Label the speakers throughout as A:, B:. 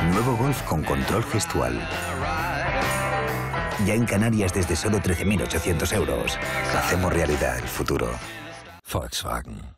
A: Nuevo Golf con control gestual. Ya en Canarias desde solo 13.800 euros. Hacemos realidad el futuro. Volkswagen.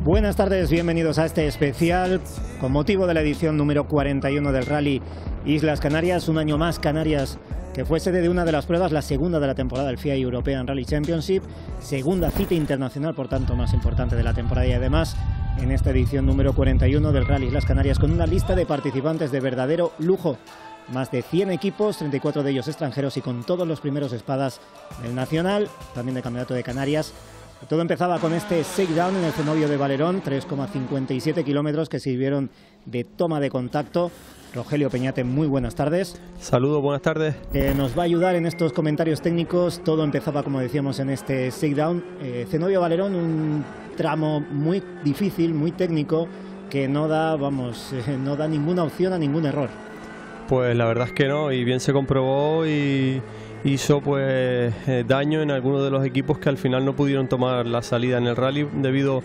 B: Buenas tardes, bienvenidos a este especial con motivo de la edición número 41 del Rally Islas Canarias. Un año más Canarias, que fue sede de una de las pruebas, la segunda de la temporada del FIA European Rally Championship, segunda cita internacional, por tanto más importante de la temporada, y además en esta edición número 41 del Rally Islas Canarias con una lista de participantes de verdadero lujo. Más de 100 equipos, 34 de ellos extranjeros y con todos los primeros espadas del Nacional, también del Campeonato de Canarias. Todo empezaba con este shakedown en el Cenobio de Valerón, 3,57 kilómetros que sirvieron de toma de contacto. Rogelio Peñate, muy buenas tardes.
C: Saludos, buenas tardes.
B: Nos va a ayudar en estos comentarios técnicos. Todo empezaba, como decíamos, en este shakedown. Cenobio Valerón, un tramo muy difícil, muy técnico, que no da ninguna opción a ningún error.
C: Pues la verdad es que no, y bien se comprobó y hizo pues daño en algunos de los equipos que al final no pudieron tomar la salida en el rally debido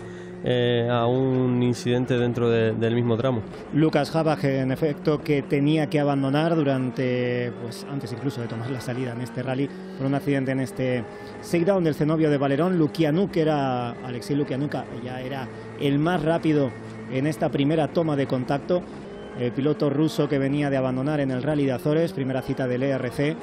C: a un incidente dentro del mismo tramo.
B: Lucas Habach, en efecto, que tenía que abandonar durante, pues antes incluso de tomar la salida en este rally, por un accidente en este shakedown del Cenobio de Valerón. Alexei Lukianuk ya era el más rápido en esta primera toma de contacto. El piloto ruso que venía de abandonar en el Rally de Azores, primera cita del ERC,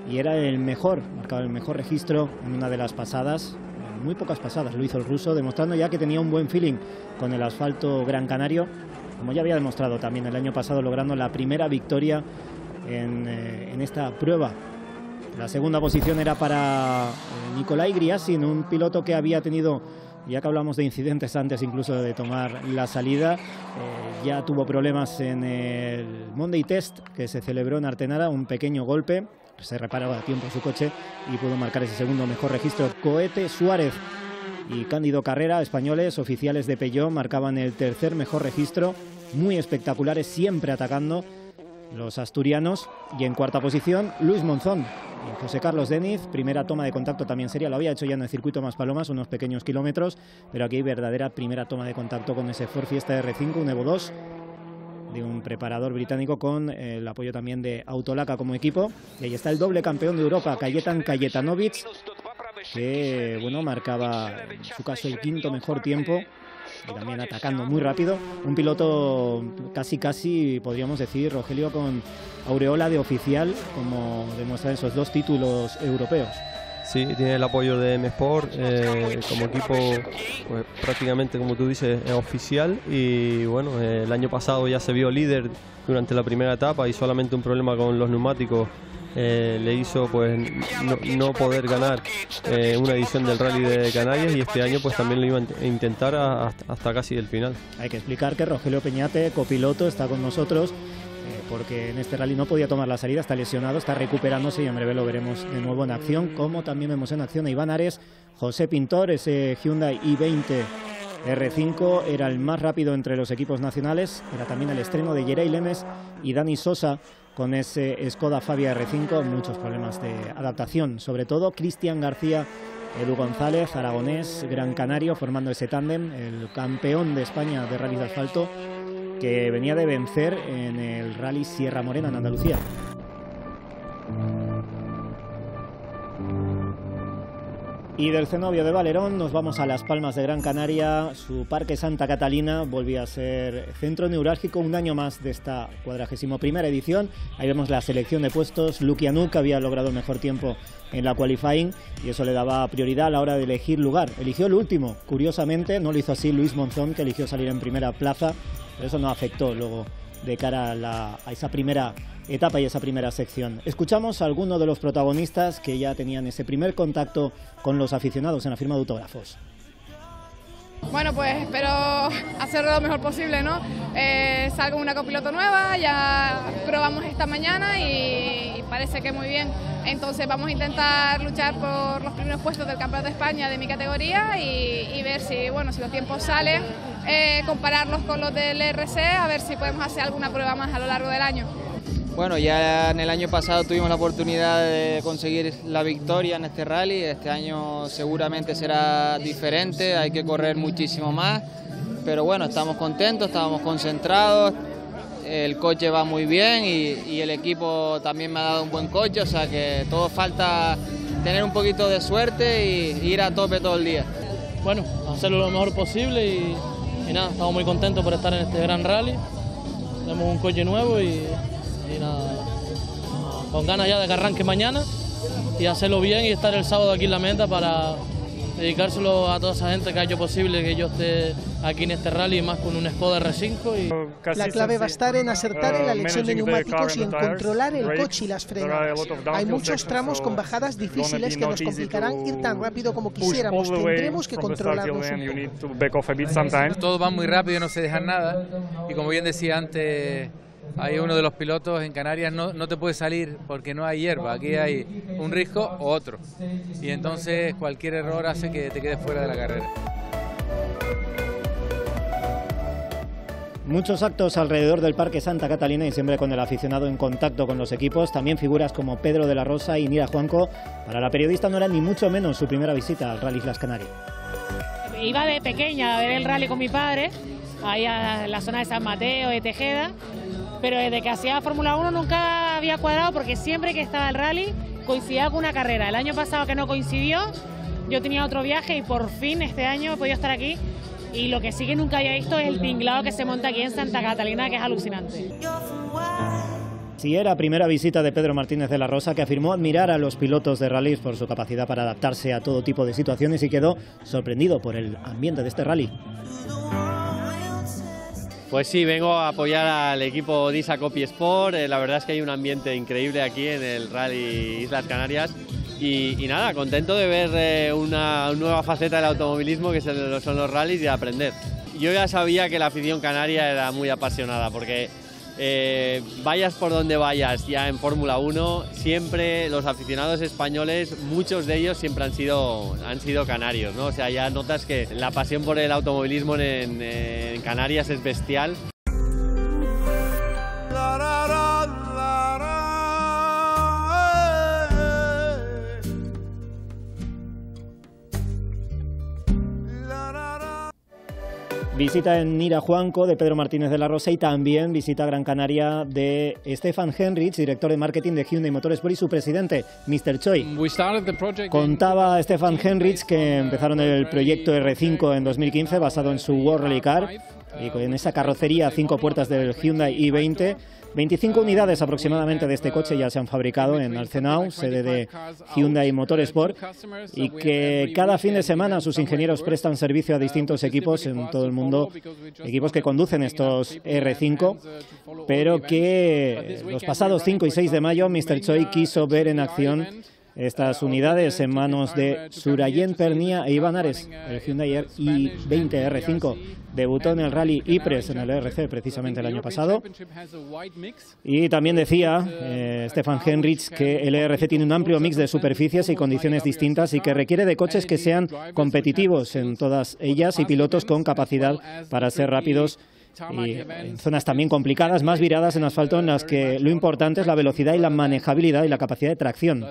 B: y era el mejor, marcaba el mejor registro en una de las pasadas, muy pocas pasadas lo hizo el ruso, demostrando ya que tenía un buen feeling con el asfalto gran canario, como ya había demostrado también el año pasado, logrando la primera victoria en esta prueba. La segunda posición era para Nicolai Griasin, un piloto que había tenido, ya que hablamos de incidentes antes incluso de tomar la salida, ya tuvo problemas en el Monday Test que se celebró en Artenara, un pequeño golpe, se reparaba a tiempo su coche y pudo marcar ese segundo mejor registro. Cohete Suárez y Cándido Carrera, españoles, oficiales de Peugeot, marcaban el tercer mejor registro, muy espectaculares, siempre atacando los asturianos. Y en cuarta posición, Luis Monzón y José Carlos Deniz, primera toma de contacto también seria, lo había hecho ya en el circuito Maspalomas, unos pequeños kilómetros, pero aquí verdadera primera toma de contacto con ese Ford Fiesta R5, un Evo 2, de un preparador británico con el apoyo también de Autolaka como equipo. Y ahí está el doble campeón de Europa, Kajetan Kajetanovic, que bueno, marcaba en su caso el quinto mejor tiempo y también atacando muy rápido. Un piloto casi podríamos decir, Rogelio, con aureola de oficial, como demuestran esos dos títulos europeos.
C: Sí, tiene el apoyo de M-Sport, como equipo pues, prácticamente, como tú dices, es oficial, y bueno, el año pasado ya se vio líder durante la primera etapa y solamente un problema con los neumáticos le hizo pues no poder ganar una edición del Rally de Canarias, y este año pues también lo iba a intentar hasta casi el final. Hay
B: que explicar que Rogelio Peñate, copiloto, está con nosotros porque en este rally no podía tomar la salida, está lesionado, está recuperándose y en breve lo veremos de nuevo en acción, como también vemos en acción a Iván Ares. José Pintor, ese Hyundai i20 R5 era el más rápido entre los equipos nacionales, era también el estreno de Yerei Lemes y Dani Sosa con ese Skoda Fabia R5, muchos problemas de adaptación, sobre todo Cristian García, Edu González, aragonés, gran canario, formando ese tándem, el campeón de España de rally de asfalto, que venía de vencer en el Rally Sierra Morena en Andalucía. Y del cenobio de Valerón nos vamos a Las Palmas de Gran Canaria. Su Parque Santa Catalina volvía a ser centro neurálgico un año más de esta 41ª edición. Ahí vemos la selección de puestos. Lukianuk había logrado el mejor tiempo en la qualifying y eso le daba prioridad a la hora de elegir lugar. Eligió el último, curiosamente, no lo hizo así Luis Monzón, que eligió salir en primera plaza, pero eso no afectó luego de cara a esa primera etapa y esa primera sección. Escuchamos a algunos de los protagonistas que ya tenían ese primer contacto con los aficionados en la firma de autógrafos.
D: Bueno, pues espero hacerlo lo mejor posible, ¿no? Salgo una copiloto nueva, ya probamos esta mañana y parece que muy bien. Entonces vamos a intentar luchar por los primeros puestos del Campeonato de España de mi categoría y ver si, bueno, si los tiempos salen, compararlos con los del RC, a ver si podemos hacer alguna prueba más a lo largo del año.
E: Bueno, ya en el año pasado tuvimos la oportunidad de conseguir la victoria en este rally. Este año seguramente será diferente, hay que correr muchísimo más, pero bueno, estamos contentos, estamos concentrados, el coche va muy bien y el equipo también me ha dado un buen coche, o sea que todo falta tener un poquito de suerte y ir a tope todo el día.
F: Bueno, hacerlo lo mejor posible y nada, estamos muy contentos por estar en este gran rally. Tenemos un coche nuevo y nada, con ganas ya de que arranque mañana y hacerlo bien y estar el sábado aquí en la meta para dedicárselo a toda esa gente que ha hecho posible que yo esté aquí en este rally, más con un Skoda R5.
G: La clave va a estar en acertar en la elección de neumáticos y en controlar el coche y las frenadas. Hay muchos tramos con bajadas difíciles que nos complicarán ir tan rápido como quisiéramos. Tendremos que controlarlos un poco.
H: Todos van muy rápido, no se dejan nada y como bien decía antes, hay uno de los pilotos en Canarias, no te puede salir porque no hay hierba, aquí hay un risco o otro y entonces cualquier error hace que te quedes fuera de la carrera.
B: Muchos actos alrededor del Parque Santa Catalina y siempre con el aficionado en contacto con los equipos, también figuras como Pedro de la Rosa y Nira Juanco. Para la periodista no era ni mucho menos su primera visita al Rally Islas Canarias.
I: Iba de pequeña a ver el rally con mi padre, ahí en la zona de San Mateo, de Tejeda, pero desde que hacía Fórmula 1 nunca había cuadrado porque siempre que estaba el rally coincidía con una carrera. El año pasado que no coincidió, yo tenía otro viaje y por fin este año he podido estar aquí y lo que sí que nunca había visto es el tinglado que se monta aquí en Santa Catalina, que es alucinante.
B: Sí, era primera visita de Pedro Martínez de la Rosa, que afirmó admirar a los pilotos de rallies por su capacidad para adaptarse a todo tipo de situaciones y quedó sorprendido por el ambiente de este rally.
J: Pues sí, vengo a apoyar al equipo Disa Copy Sport. La verdad es que hay un ambiente increíble aquí en el Rally Islas Canarias y nada, contento de ver una nueva faceta del automovilismo que son los rallies y aprender. Yo ya sabía que la afición canaria era muy apasionada porque vayas por donde vayas ya en Fórmula 1, siempre los aficionados españoles, muchos de ellos siempre han sido canarios, ¿no? O sea, ya notas que la pasión por el automovilismo en Canarias es bestial.
B: Visita en Nira Juanco de Pedro Martínez de la Rosa y también visita a Gran Canaria de Stefan Henrich, director de marketing de Hyundai Motorsport y su presidente, Mr. Choi. Contaba Stefan Henrich que empezaron el proyecto R5 en 2015 basado en su World Rally Car y con esa carrocería 5 puertas del Hyundai i20. 25 unidades aproximadamente de este coche ya se han fabricado en Alcenau, sede de Hyundai Motorsport, y que cada fin de semana sus ingenieros prestan servicio a distintos equipos en todo el mundo, equipos que conducen estos R5, pero que los pasados 5 y 6 de mayo Mr. Choi quiso ver en acción estas unidades en manos de Surayen Pernia e Iván Ares. El Hyundai i20 R5 debutó en el Rally Ypres en el RC precisamente el año pasado. Y también decía Stefan Henrich que el RC tiene un amplio mix de superficies y condiciones distintas y que requiere de coches que sean competitivos en todas ellas y pilotos con capacidad para ser rápidos y en zonas también complicadas, más viradas en asfalto, en las que lo importante es la velocidad y la manejabilidad y la capacidad de tracción.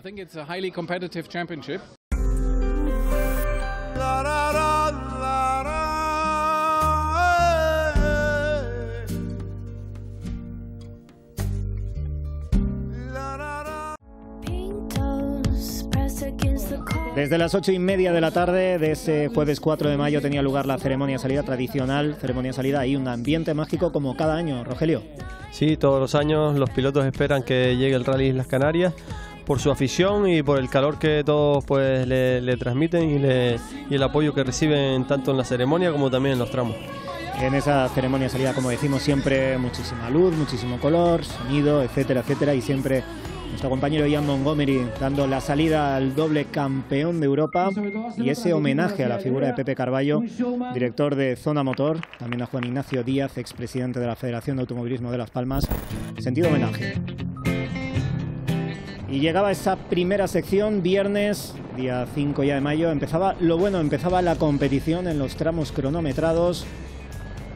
B: Desde las 8:30 de la tarde de ese jueves 4 de mayo tenía lugar la ceremonia salida tradicional, ceremonia salida y un ambiente mágico como cada año, Rogelio.
C: Sí, todos los años los pilotos esperan que llegue el Rally Islas Canarias por su afición y por el calor que todos pues le transmiten y el apoyo que reciben tanto en la ceremonia como también en los tramos.
B: En esa ceremonia salida, como decimos, siempre muchísima luz, muchísimo color, sonido, etcétera, etcétera, y siempre nuestro compañero Ian Montgomery dando la salida al doble campeón de Europa y ese homenaje a la figura de Pepe Carballo, director de Zona Motor, también a Juan Ignacio Díaz, expresidente de la Federación de Automovilismo de Las Palmas, sentido homenaje. Y llegaba esa primera sección, viernes, día 5 ya de mayo, empezaba lo bueno, empezaba la competición en los tramos cronometrados.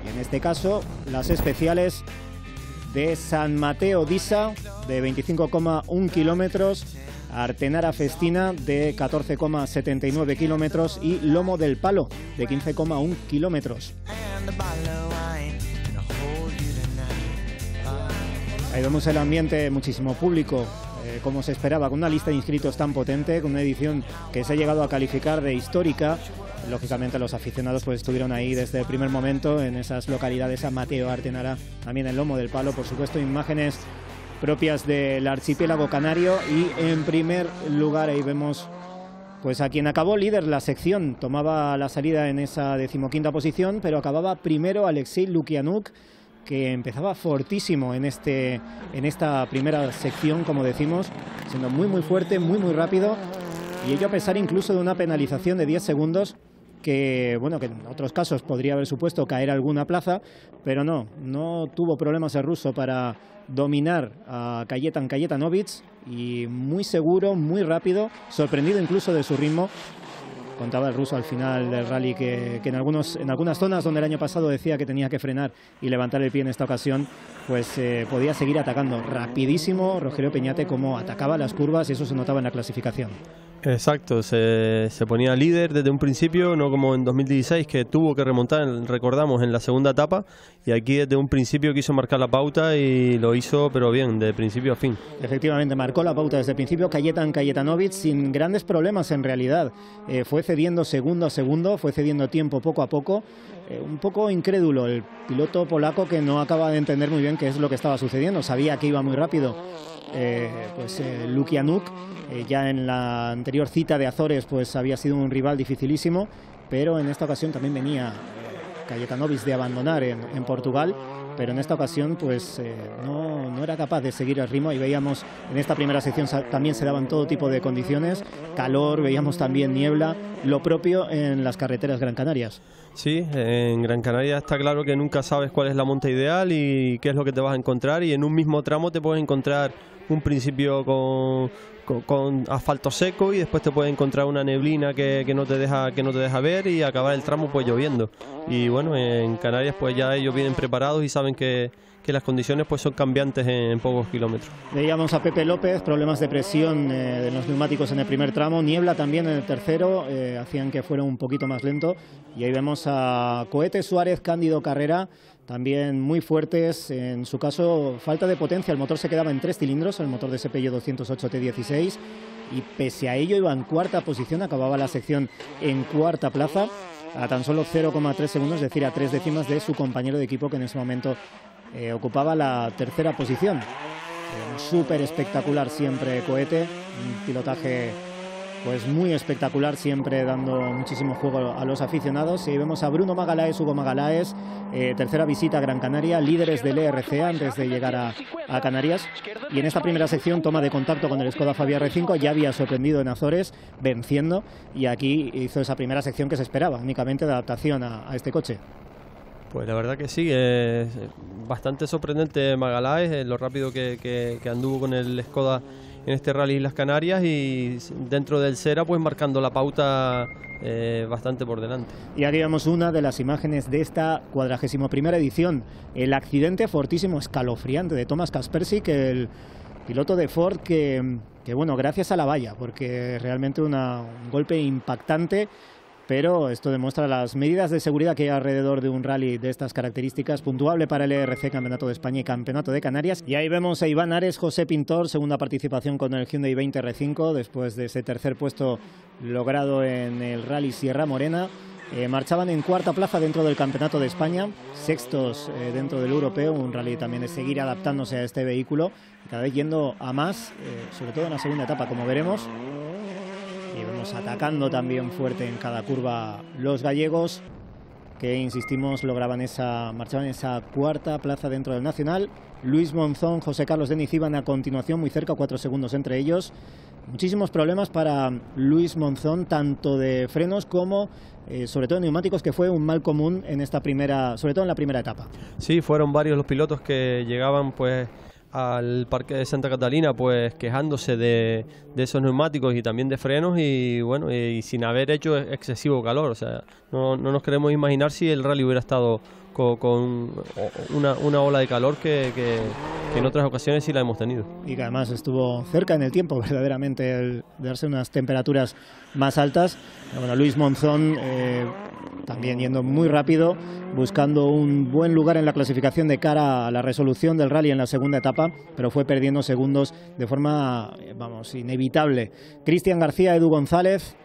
B: Y en este caso, las especiales de San Mateo d'Issa, de 25,1 kilómetros, Artenara Festina, de 14,79 kilómetros, y Lomo del Palo, de 15,1 kilómetros. Ahí vemos el ambiente, muchísimo público, como se esperaba, con una lista de inscritos tan potente, con una edición que se ha llegado a calificar de histórica. Lógicamente los aficionados pues estuvieron ahí desde el primer momento en esas localidades, San Mateo, Artenara, también el Lomo del Palo, por supuesto, imágenes propias del archipiélago canario. Y en primer lugar ahí vemos pues a quien acabó líder la sección, tomaba la salida en esa 15ª posición, pero acababa primero Alexei Lukianuk, que empezaba fortísimo en esta primera sección, como decimos, siendo muy fuerte, muy rápido, y ello a pesar incluso de una penalización de 10 segundos que, bueno, que en otros casos podría haber supuesto caer alguna plaza, pero no tuvo problemas el ruso para dominar a Kajetanovic, y muy seguro, muy rápido, sorprendido incluso de su ritmo. Contaba el ruso al final del rally que en algunas zonas donde el año pasado decía que tenía que frenar y levantar el pie, en esta ocasión pues podía seguir atacando. Rapidísimo Rogelio Peñate, como atacaba las curvas, y eso se notaba en la clasificación.
C: Exacto, se ponía líder desde un principio, no como en 2016 que tuvo que remontar, recordamos, en la segunda etapa, y aquí desde un principio quiso marcar la pauta y lo hizo, pero bien, de principio a fin.
B: Efectivamente, marcó la pauta desde el principio Kajetanovic sin grandes problemas en realidad. Fue cediendo segundo a segundo, fue cediendo tiempo poco a poco. Un poco incrédulo el piloto polaco, que no acaba de entender muy bien qué es lo que estaba sucediendo. Sabía que iba muy rápido Lukianuk, ya en la anterior cita de Azores pues había sido un rival dificilísimo, pero en esta ocasión también venía Kajetanovic de abandonar en Portugal, pero en esta ocasión pues no era capaz de seguir el ritmo, y veíamos en esta primera sección también se daban todo tipo de condiciones, calor, veíamos también niebla, lo propio en las carreteras Gran Canarias.
C: Sí, en Gran Canaria está claro que nunca sabes cuál es la monta ideal y qué es lo que te vas a encontrar, y en un mismo tramo te puedes encontrar un principio con asfalto seco, y después te puedes encontrar una neblina que no te deja ver, y acabar el tramo pues lloviendo. Y bueno, en Canarias pues ya ellos vienen preparados y saben que las condiciones pues son cambiantes en pocos kilómetros.
B: Veíamos a Pepe López, problemas de presión de los neumáticos en el primer tramo, niebla también en el tercero, hacían que fuera un poquito más lento, y ahí vemos a Cohete Suárez, Cándido Carrera, también muy fuertes. En su caso, falta de potencia, el motor se quedaba en 3 cilindros, el motor de ese Peugeot 208 T16, y pese a ello iba en cuarta posición, acababa la sección en cuarta plaza, a tan solo 0,3 segundos, es decir, a 3 décimas de su compañero de equipo, que en ese momento ocupaba la tercera posición. Súper espectacular siempre Cohete, un pilotaje pues muy espectacular, siempre dando muchísimo juego a los aficionados. Y vemos a Bruno Magalaes, Hugo Magalaes, tercera visita a Gran Canaria, líderes del ERC antes de llegar a Canarias. Y en esta primera sección toma de contacto con el Skoda Fabia R5, ya había sorprendido en Azores venciendo, y aquí hizo esa primera sección que se esperaba, únicamente de adaptación a este coche.
C: Pues la verdad que sí, es bastante sorprendente Magalaes, lo rápido que anduvo con el Skoda en este Rally Islas Canarias, y dentro del Sera pues marcando la pauta bastante por delante.
B: Y aquí vemos una de las imágenes de esta 41ª edición, el accidente fortísimo, escalofriante de Thomas Kaspersky, el piloto de Ford que bueno, gracias a la valla, porque realmente un golpe impactante. pero esto demuestra las medidas de seguridad que hay alrededor de un rally de estas características, puntuable para el ERC, Campeonato de España y Campeonato de Canarias. Y ahí vemos a Iván Ares, José Pintor, segunda participación con el Hyundai 20 R5, después de ese tercer puesto logrado en el Rally Sierra Morena. Marchaban en cuarta plaza dentro del Campeonato de España, sextos dentro del europeo, un rally también de seguir adaptándose a este vehículo, cada vez yendo a más, sobre todo en la segunda etapa, como veremos. Y vemos atacando también fuerte en cada curva los gallegos, que insistimos marchaban en esa cuarta plaza dentro del Nacional. Luis Monzón, José Carlos Deniz iban a continuación muy cerca, 4 segundos entre ellos. Muchísimos problemas para Luis Monzón, tanto de frenos como sobre todo de neumáticos, que fue un mal común en esta sobre todo en la primera etapa.
C: Sí, fueron varios los pilotos que llegaban pues al Parque de Santa Catalina pues quejándose de esos neumáticos y también de frenos, y bueno, y sin haber hecho excesivo calor. O sea, no nos queremos imaginar si el rally hubiera estado con una ola de calor que en otras ocasiones sí la hemos tenido.
B: Y que además estuvo cerca en el tiempo, verdaderamente, el darse unas temperaturas más altas. Bueno, Luis Monzón también yendo muy rápido, buscando un buen lugar en la clasificación de cara a la resolución del rally en la segunda etapa, pero fue perdiendo segundos de forma, inevitable. Cristian García, Edu González,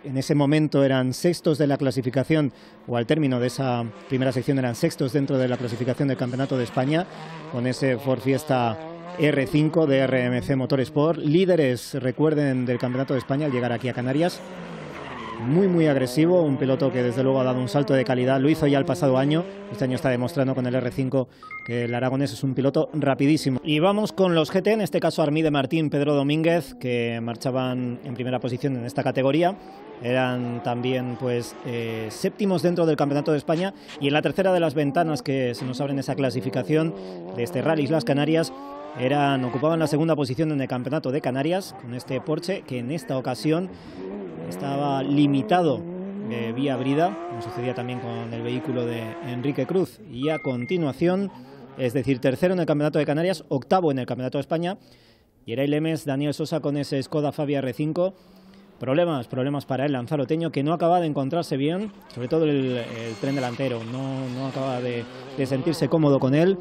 B: en ese momento eran sextos de la clasificación, o al término de esa primera sección eran sextos dentro de la clasificación del Campeonato de España, con ese Ford Fiesta R5 de RMC Motorsport. Líderes, recuerden, del Campeonato de España al llegar aquí a Canarias. Muy agresivo, un piloto que desde luego ha dado un salto de calidad, lo hizo ya el pasado año, este año está demostrando con el R5 que el aragonés es un piloto rapidísimo. Y vamos con los GT, en este caso Armide Martín, Pedro Domínguez, que marchaban en primera posición en esta categoría, eran también pues séptimos dentro del Campeonato de España, y en la tercera de las ventanas que se nos abre en esa clasificación de este Rally Islas Canarias, ocupaban la segunda posición en el Campeonato de Canarias con este Porsche, que en esta ocasión estaba limitado vía brida, como sucedía también con el vehículo de Enrique Cruz. Y a continuación, es decir, tercero en el Campeonato de Canarias, octavo en el Campeonato de España, y era el Lemes Daniel Sosa con ese Skoda Fabia R5. Problemas para el lanzaroteño, que no acaba de encontrarse bien, sobre todo el tren delantero, no acaba de sentirse cómodo con él.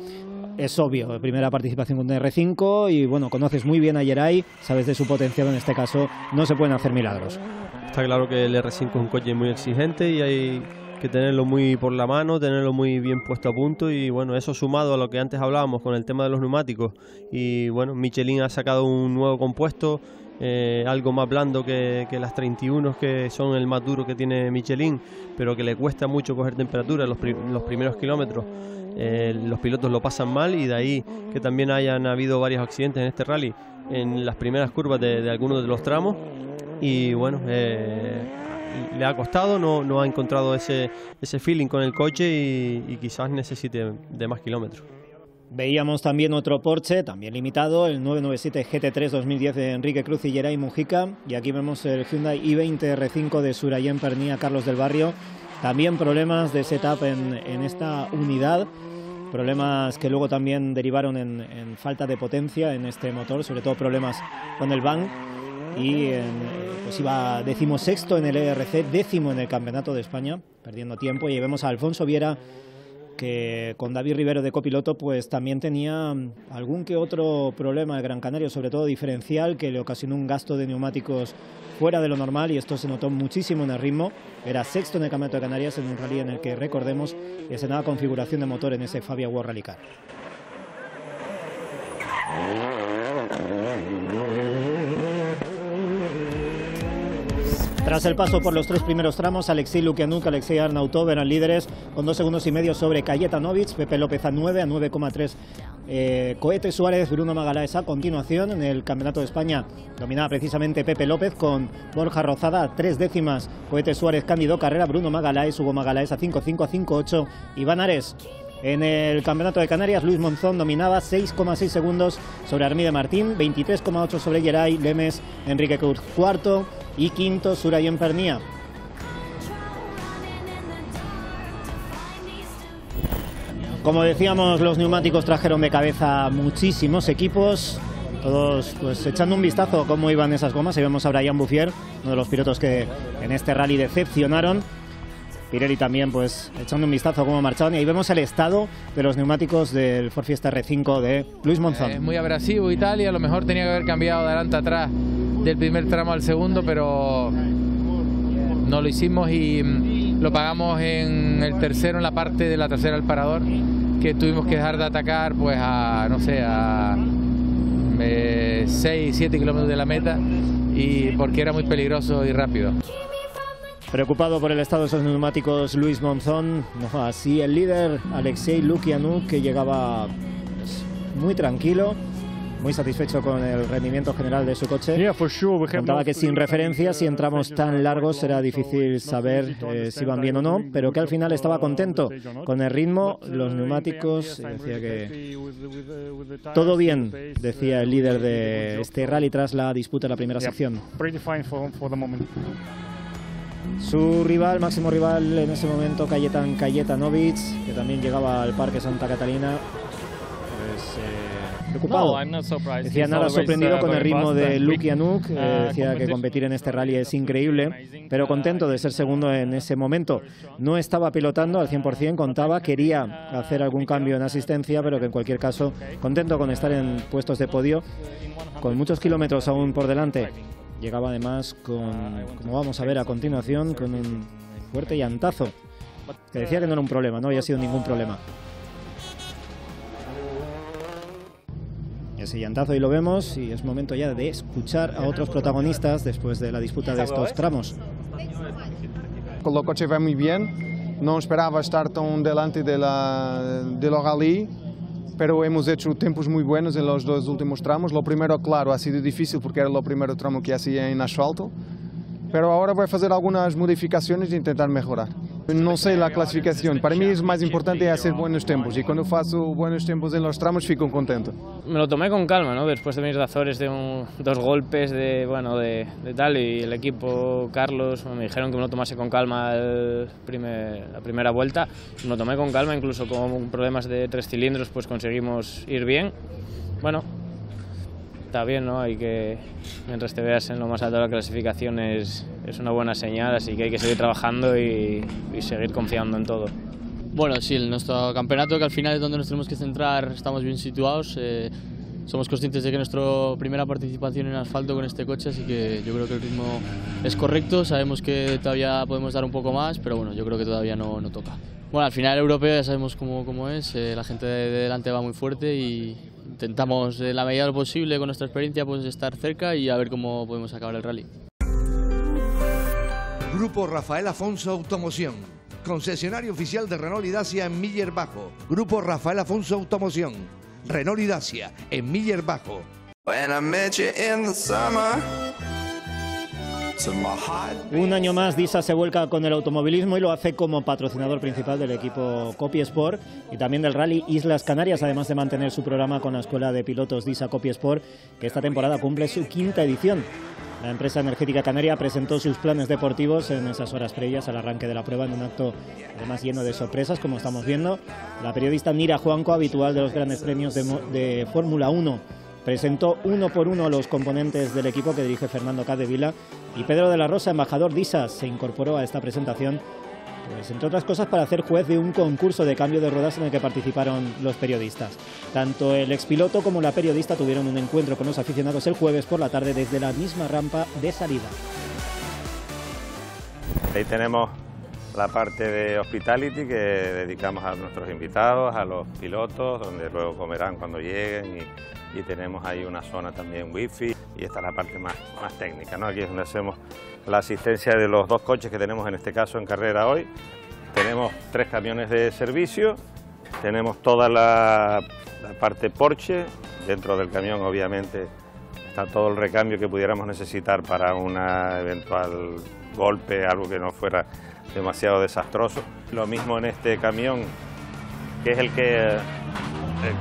B: Es obvio, primera participación con R5 y bueno, conoces muy bien a Geray, sabes de su potencial, en este caso no se pueden hacer milagros.
C: Está claro que el R5 es un coche muy exigente y hay que tenerlo muy por la mano, tenerlo muy bien puesto a punto, y bueno, eso sumado a lo que antes hablábamos con el tema de los neumáticos, y bueno, Michelin ha sacado un nuevo compuesto, algo más blando que las 31 que son el más duro que tiene Michelin, pero que le cuesta mucho coger temperatura en los primeros kilómetros. Los pilotos lo pasan mal, y de ahí que también hayan habido varios accidentes en este rally en las primeras curvas de algunos de los tramos, y bueno, le ha costado, no ha encontrado ese feeling con el coche, y quizás necesite de más kilómetros.
B: Veíamos también otro Porsche, también limitado, el 997 GT3 2010 de Enrique Cruz y Geray Mujica, y aquí vemos el Hyundai i20 R5 de Surayen Pernía, Carlos del Barrio. También problemas de setup en esta unidad, problemas que luego también derivaron en falta de potencia en este motor, sobre todo problemas con el van, y pues iba 16º en el ERC, 10º en el Campeonato de España, perdiendo tiempo. Y vemos a Alfonso Viera, que con David Rivero de copiloto pues también tenía algún que otro problema el Gran Canario, sobre todo diferencial, que le ocasionó un gasto de neumáticos fuera de lo normal, y esto se notó muchísimo en el ritmo. Era sexto en el Campeonato de Canarias, en un rally en el que, recordemos, estrenaba configuración de motor en ese Fabia World Rally Car. Tras el paso por los tres primeros tramos, Alexei Lukianuk, Alexei Arnautov eran líderes con 2,5 segundos sobre Kajetanovic, Pepe López a 9,3 Cohete Suárez, Bruno Magalaes a continuación. En el Campeonato de España dominaba precisamente Pepe López con Borja Rozada a 3 décimas, Cohete Suárez, Cándido Carrera, Bruno Magalaes, Hugo Magalaes a 5,5 a 5,8 Iván Ares. En el Campeonato de Canarias, Luis Monzón dominaba 6,6 segundos sobre Armide Martín, 23,8 sobre Geray, Lemes, Enrique Cruz cuarto y quinto Surayen Pernía. Como decíamos, los neumáticos trajeron de cabeza muchísimos equipos. Todos pues echando un vistazo a cómo iban esas gomas. Y vemos a Brian Bouffier, uno de los pilotos que en este rally decepcionaron. Pirelli también pues echando un vistazo a cómo marchaban. Y ahí vemos el estado de los neumáticos del Ford Fiesta R5 de Luis Monzón.
H: Es muy abrasivo y tal, y a lo mejor tenía que haber cambiado de adelante a atrás del primer tramo al segundo, pero no lo hicimos y lo pagamos en el tercero, en la parte de la trasera del parador, que tuvimos que dejar de atacar pues a, no sé, a 6-7 kilómetros de la meta, y porque era muy peligroso y rápido.
B: Preocupado por el estado de esos neumáticos Luis Monzón, no, así el líder Alexei Lukianuk, que llegaba pues, muy tranquilo, muy satisfecho con el rendimiento general de su coche. Contaba que sin referencias y en tramos tan largos era difícil saber si iban bien o no, pero que al final estaba contento con el ritmo, los neumáticos, y decía que todo bien, decía el líder de este rally tras la disputa de la primera sección. Su rival, máximo rival en ese momento, Kajetan Kajetanovic, que también llegaba al Parque Santa Catalina, pues preocupado. Decía nada sorprendido con el ritmo de Lukianuk, decía que competir en este rally es increíble, pero contento de ser segundo en ese momento. No estaba pilotando al 100%, contaba, quería hacer algún cambio en asistencia, pero que en cualquier caso contento con estar en puestos de podio, con muchos kilómetros aún por delante. Llegaba además con, como vamos a ver a continuación, con un fuerte llantazo, que decía que no era un problema, no había sido ningún problema. Ese llantazo y lo vemos, y es momento ya de escuchar a otros protagonistas después de la disputa de estos tramos.
K: O coche va muy bien, no esperaba estar tan delante de los rally, pero hemos hecho tiempos muy buenos en los dos últimos tramos. Lo primero, claro, ha sido difícil porque era el primer tramo que hacía en asfalto, pero ahora voy a hacer algunas modificaciones e intentar mejorar. No sé la clasificación, para mí es más importante hacer buenos tiempos, y cuando faço buenos tiempos en los tramos fico contento.
L: Me lo tomé con calma, ¿no? Después de mis Azores, de dos golpes de tal, y el equipo, Carlos, me dijeron que me lo tomase con calma la primera vuelta. Me lo tomé con calma, incluso con problemas de 3 cilindros, pues conseguimos ir bien. Bueno, está bien, ¿no? Hay que, mientras te veas en lo más alto de la clasificación, es una buena señal, así que hay que seguir trabajando y seguir confiando en todo.
M: Bueno, sí, nuestro campeonato, que al final es donde nos tenemos que centrar, estamos bien situados. Somos conscientes de que es nuestra primera participación en asfalto con este coche, así que yo creo que el ritmo es correcto. Sabemos que todavía podemos dar un poco más, pero bueno, yo creo que todavía no toca. Bueno, al final el europeo ya sabemos cómo es, la gente de delante va muy fuerte y intentamos, en la medida de lo posible, con nuestra experiencia, pues estar cerca y a ver cómo podemos acabar el rally.
N: Grupo Rafael Afonso Automoción, concesionario oficial de Renault y Dacia en Miller Bajo. Grupo Rafael Afonso Automoción, Renault y Dacia en Miller Bajo.
B: Un año más DISA se vuelca con el automovilismo y lo hace como patrocinador principal del equipo Copy Sport y también del Rally Islas Canarias, además de mantener su programa con la escuela de pilotos DISA Copy Sport, que esta temporada cumple su 5ª edición. La empresa energética canaria presentó sus planes deportivos en esas horas previas al arranque de la prueba, en un acto además lleno de sorpresas, como estamos viendo. La periodista Nira Juanco, habitual de los grandes premios de Fórmula 1, presentó uno por uno a los componentes del equipo que dirige Fernando Capdevila, y Pedro de la Rosa, embajador DISA, se incorporó a esta presentación, pues entre otras cosas para hacer juez de un concurso de cambio de ruedas en el que participaron los periodistas. Tanto el expiloto como la periodista tuvieron un encuentro con los aficionados el jueves por la tarde desde la misma rampa de salida.
O: Ahí tenemos la parte de hospitality que dedicamos a nuestros invitados, a los pilotos, donde luego comerán cuando lleguen, y tenemos ahí una zona también wifi, y esta es la parte más técnica, ¿no? Aquí es donde hacemos la asistencia de los 2 coches que tenemos en este caso en carrera hoy. Tenemos 3 camiones de servicio, tenemos toda la parte Porsche, dentro del camión obviamente está todo el recambio que pudiéramos necesitar para un eventual golpe, algo que no fuera demasiado desastroso. Lo mismo en este camión, que es el que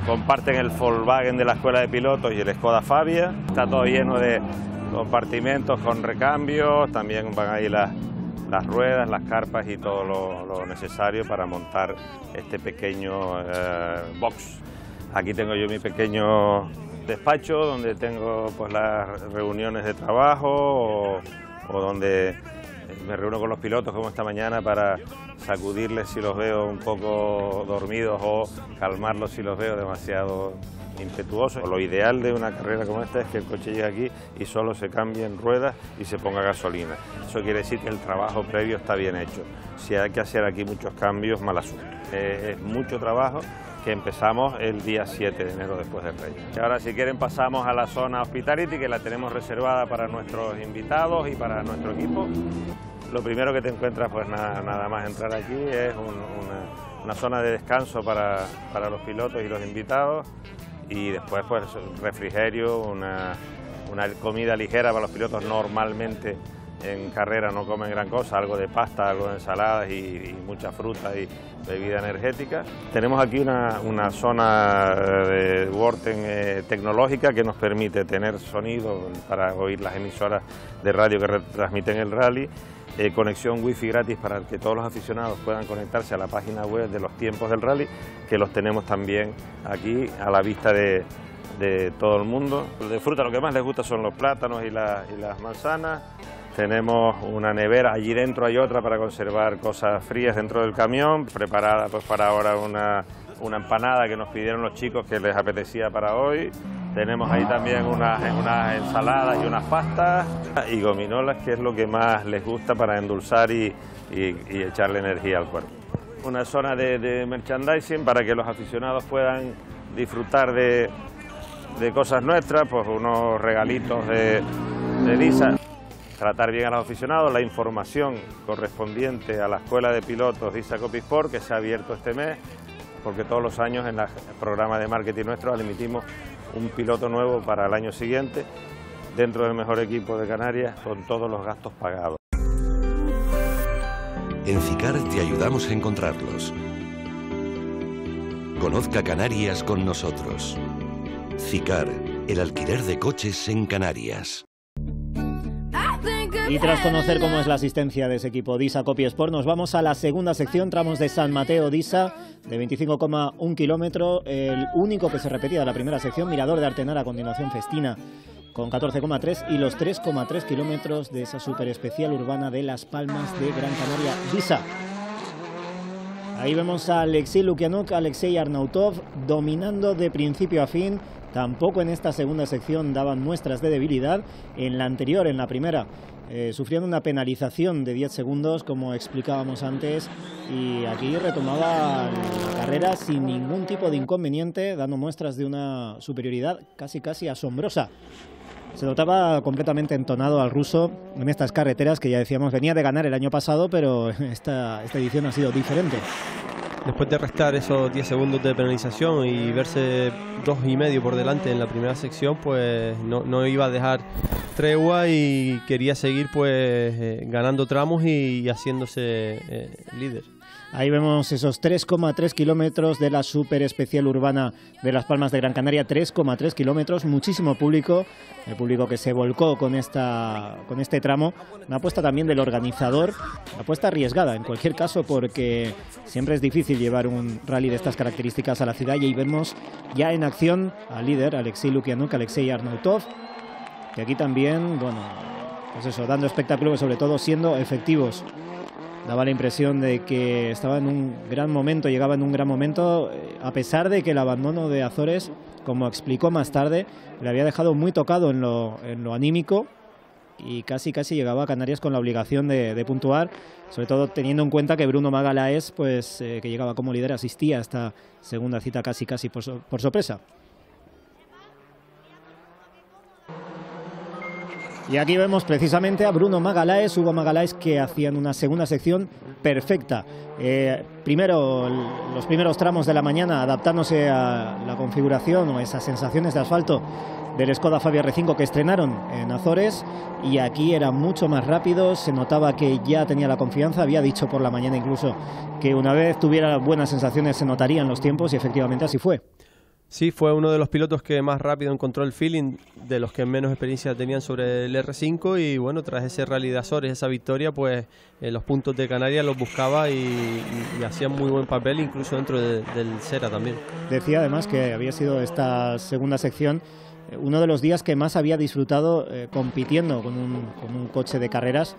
O: comparten el Volkswagen de la escuela de pilotos y el Skoda Fabia. Está todo lleno de compartimentos con recambios, también van ahí las ruedas, las carpas y todo lo necesario para montar este pequeño box. Aquí tengo yo mi pequeño despacho donde tengo pues las reuniones de trabajo o donde me reúno con los pilotos como esta mañana para sacudirles si los veo un poco dormidos o calmarlos si los veo demasiado impetuosos. Lo ideal de una carrera como esta es que el coche llegue aquí y solo se cambien ruedas y se ponga gasolina. Eso quiere decir que el trabajo previo está bien hecho. Si hay que hacer aquí muchos cambios, mal asunto. Es mucho trabajo que empezamos el día 7 de enero después del Reyes. Y ahora si quieren pasamos a la zona Hospitality, que la tenemos reservada para nuestros invitados y para nuestro equipo. Lo primero que te encuentras pues nada más entrar aquí es una zona de descanso para los pilotos y los invitados, y después pues refrigerio, una comida ligera para los pilotos. Normalmente en carrera no comen gran cosa, algo de pasta, algo de ensaladas y mucha fruta y bebida energética. Tenemos aquí una zona de worten tecnológica que nos permite tener sonido para oír las emisoras de radio que retransmiten el rally, conexión wifi gratis para que todos los aficionados puedan conectarse a la página web de los tiempos del rally, que los tenemos también aquí a la vista de todo el mundo. De fruta lo que más les gusta son los plátanos y las manzanas. Tenemos una nevera, allí dentro hay otra para conservar cosas frías dentro del camión, preparada pues para ahora una empanada que nos pidieron los chicos que les apetecía para hoy. Tenemos ahí también unas ensaladas y unas pastas y gominolas, que es lo que más les gusta para endulzar y echarle energía al cuerpo. Una zona de merchandising para que los aficionados puedan disfrutar de cosas nuestras, pues unos regalitos de DISA. Tratar bien a los aficionados, la información correspondiente a la Escuela de Pilotos DISA Copisport, que se ha abierto este mes, porque todos los años en el programa de marketing nuestro emitimos un piloto nuevo para el año siguiente, dentro del mejor equipo de Canarias, con todos los gastos pagados.
N: En CICAR te ayudamos a encontrarlos. Conozca Canarias con nosotros. CICAR, el alquiler de coches en Canarias.
B: Y tras conocer cómo es la asistencia de ese equipo DISA Copisport, nos vamos a la segunda sección, tramos de San Mateo DISA, de 25,1 kilómetros, el único que se repetía de la primera sección, Mirador de Artenar, a continuación Festina, con 14,3, y los 3,3 kilómetros de esa super especial urbana de Las Palmas de Gran Canaria DISA. Ahí vemos a Alexei Lukianuk, Alexei Arnautov, dominando de principio a fin. Tampoco en esta segunda sección daban muestras de debilidad. En la anterior, en la primera, sufriendo una penalización de 10 segundos, como explicábamos antes, y aquí retomaba la carrera sin ningún tipo de inconveniente, dando muestras de una superioridad casi asombrosa. Se notaba completamente entonado al ruso en estas carreteras que ya decíamos venía de ganar el año pasado, pero esta edición ha sido diferente.
C: Después de restar esos 10 segundos de penalización y verse 2,5 por delante en la primera sección, pues no iba a dejar tregua y quería seguir pues ganando tramos y haciéndose líder.
B: Ahí vemos esos 3,3 kilómetros de la super especial urbana de Las Palmas de Gran Canaria, 3,3 kilómetros, muchísimo público, el público que se volcó con este tramo. Una apuesta también del organizador, una apuesta arriesgada en cualquier caso, porque siempre es difícil llevar un rally de estas características a la ciudad, y ahí vemos ya en acción al líder, Alexei Lukianuk, Alexei Arnautov, que aquí también, bueno, pues eso, dando espectáculo y sobre todo siendo efectivos. Daba la impresión de que estaba en un gran momento, llegaba en un gran momento, a pesar de que el abandono de Azores, como explicó más tarde, le había dejado muy tocado en lo anímico, y casi llegaba a Canarias con la obligación de puntuar, sobre todo teniendo en cuenta que Bruno Magalaes, pues, que llegaba como líder, asistía a esta segunda cita casi por sorpresa. Y aquí vemos precisamente a Bruno Magalaes, Hugo Magalaes, que hacían una segunda sección perfecta. Primero, los primeros tramos de la mañana, adaptándose a la configuración o esas sensaciones de asfalto del Skoda Fabia R5 que estrenaron en Azores, y aquí era mucho más rápido, se notaba que ya tenía la confianza, había dicho por la mañana incluso que una vez tuviera buenas sensaciones se notarían los tiempos, y efectivamente así fue.
C: Sí, fue uno de los pilotos que más rápido encontró el feeling, de los que menos experiencia tenían sobre el R5, y bueno, tras ese Rally de Azores, esa victoria, pues los puntos de Canarias los buscaba y hacía muy buen papel, incluso dentro del Sera también. Decía además que había sido esta segunda sección uno de los días que más había disfrutado compitiendo con un coche de carreras,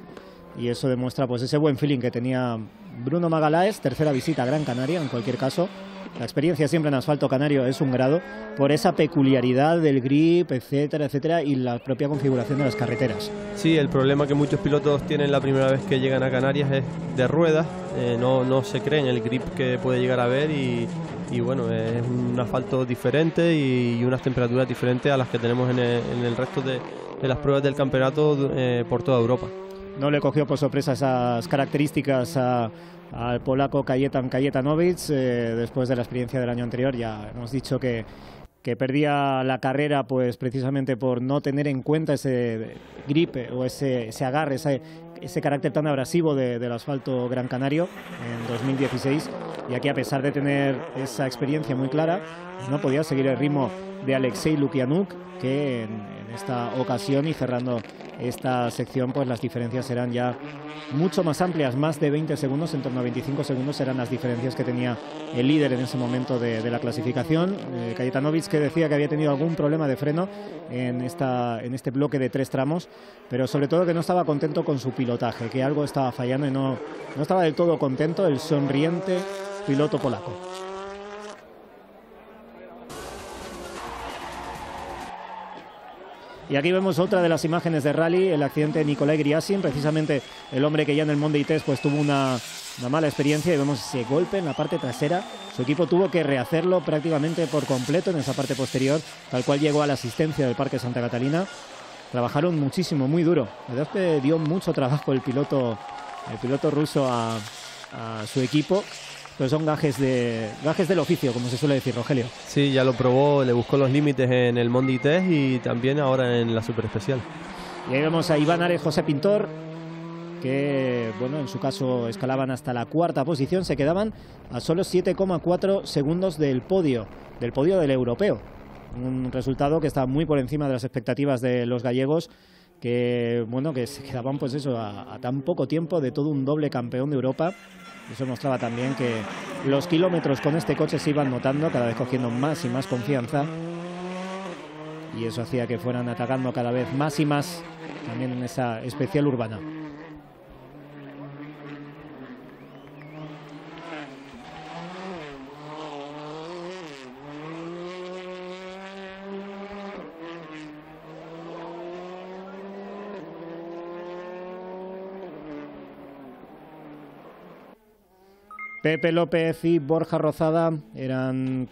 C: y eso demuestra pues ese buen feeling que tenía Bruno Magalhães. Tercera visita a Gran Canaria, en cualquier caso. La experiencia siempre en asfalto canario es un grado por esa peculiaridad del grip, etcétera, etcétera, y la propia configuración de las carreteras. Sí, el problema que muchos pilotos tienen la primera vez que llegan a Canarias es de ruedas, no se creen el grip que puede llegar a haber y bueno, es un asfalto diferente y unas temperaturas diferentes a las que tenemos en el resto de las pruebas del campeonato por toda Europa. No le cogió por sorpresa esas características al polaco Kajetan Kajetanowicz, después de la experiencia del año anterior. Ya hemos dicho que perdía la carrera pues precisamente por no tener en cuenta ese grip o ese agarre, ese carácter tan abrasivo del asfalto gran canario en 2016, y aquí, a pesar de tener esa experiencia muy clara, no podía seguir el ritmo de Alexei Lukianuk, que en esta ocasión, y cerrando esta sección, pues las diferencias eran ya mucho más amplias, más de 20 segundos, en torno a 25 segundos eran las diferencias que tenía el líder en ese momento de la clasificación. Kajetanowicz, que decía que había tenido algún problema de freno en este bloque de 3 tramos, pero sobre todo que no estaba contento con su pilotaje, que algo estaba fallando y no estaba del todo contento el sonriente piloto polaco. Y aquí vemos otra de las imágenes de rally, el accidente de Nikolai Griasin, precisamente el hombre que ya en el Monday Test pues tuvo una mala experiencia, y vemos ese golpe en la parte trasera. Su equipo tuvo que rehacerlo prácticamente por completo en esa parte posterior, tal cual llegó a la asistencia del Parque Santa Catalina. Trabajaron muchísimo, muy duro. La verdad es que dio mucho trabajo el piloto ruso a su equipo. Pues son gajes del oficio, como se suele decir, Rogelio. Sí, ya lo probó, le buscó los límites en el Monday Test y también ahora en la Super Especial. Y ahí vemos a Iván Ares, José Pintor, que bueno, en su caso escalaban hasta la 4ª posición, se quedaban a solo 7,4 segundos del podio del europeo. Un resultado que está muy por encima de las expectativas de los gallegos, que bueno, que se quedaban pues eso a tan poco tiempo de todo un doble campeón de Europa. Eso mostraba también que los kilómetros con este coche se iban notando, cada vez cogiendo más y más confianza, y eso hacía que fueran atacando cada vez más y más también en esa especial urbana. Pepe López y Borja Rozada eran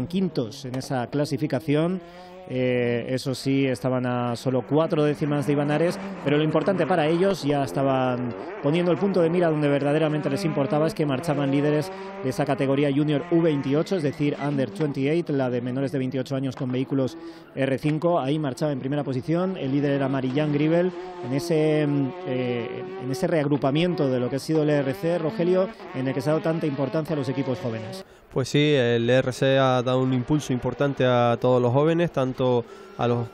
C: quintos en esa clasificación. Eso sí, estaban a solo 4 décimas de Iván Ares, pero lo importante para ellos, ya estaban poniendo el punto de mira donde verdaderamente les importaba, es que marchaban líderes de esa categoría Junior U28, es decir, Under 28, la de menores de 28 años con vehículos R5. Ahí marchaba en primera posición, el líder era Marijan Gribel, en ese reagrupamiento de lo que ha sido el ERC, Rogelio, en el que se ha dado tanta importancia a los equipos jóvenes. Pues sí, el ERC ha dado un impulso importante a todos los jóvenes, tanto a los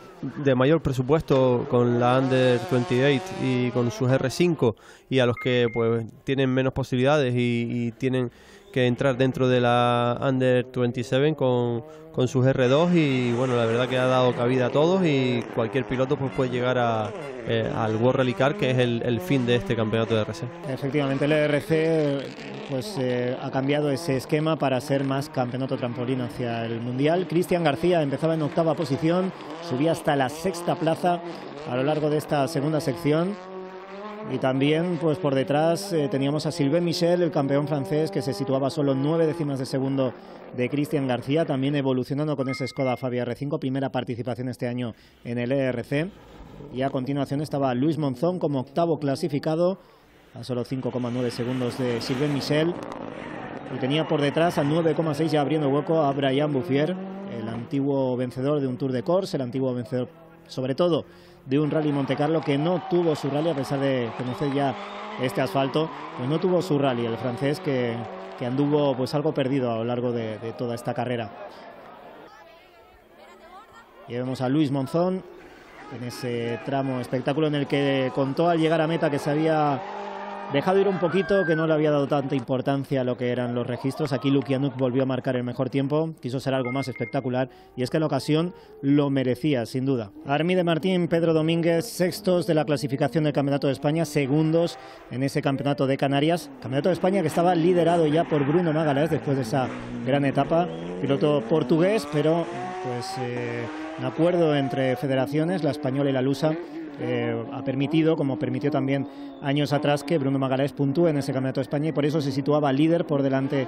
C: de mayor presupuesto con la Under 28 y con sus R5, y a los que pues tienen menos posibilidades y tienen que entrar dentro de la Under 27 con sus R2, y bueno, la verdad que ha dado cabida a todos, y cualquier piloto pues puede llegar al World Rally Car, que es el fin de este campeonato de RC. Efectivamente, el ERC pues ha cambiado ese esquema para ser más campeonato trampolín hacia el Mundial. Cristian García empezaba en 8ª posición, subía hasta la 6ª plaza a lo largo de esta segunda sección. Y también pues por detrás teníamos a Sylvain Michel, el campeón francés, que se situaba solo 9 décimas de segundo de Cristian García, también evolucionando con ese Skoda Fabia R5, primera participación este año en el ERC. Y a continuación estaba Luis Monzón como 8º clasificado, a solo 5,9 segundos de Sylvain Michel. Y tenía por detrás a 9,6, ya abriendo hueco, a Brian Bouffier, el antiguo vencedor de un Tour de Corse, el antiguo vencedor sobre todo de un Rally Monte Carlo, que no tuvo su rally, a pesar de conocer ya este asfalto, pues no tuvo su rally, el francés, que anduvo pues algo perdido a lo largo de toda esta carrera.
B: Y vemos a Luis Monzón en ese tramo espectáculo en el que contó al llegar a meta que se había dejado ir un poquito, que no le había dado tanta importancia a lo que eran los registros. Aquí Lukianuk volvió a marcar el mejor tiempo, quiso ser algo más espectacular y es que la ocasión lo merecía, sin duda. Armide Martín, Pedro Domínguez, sextos de la clasificación del Campeonato de España, segundos en ese Campeonato de Canarias. Campeonato de España que estaba liderado ya por Bruno Magalhães después de esa gran etapa. Piloto portugués, pero pues un acuerdo entre federaciones, la española y la lusa, ha permitido, como permitió también años atrás, que Bruno Magalhães puntúe en ese Campeonato de España y por eso se situaba líder por delante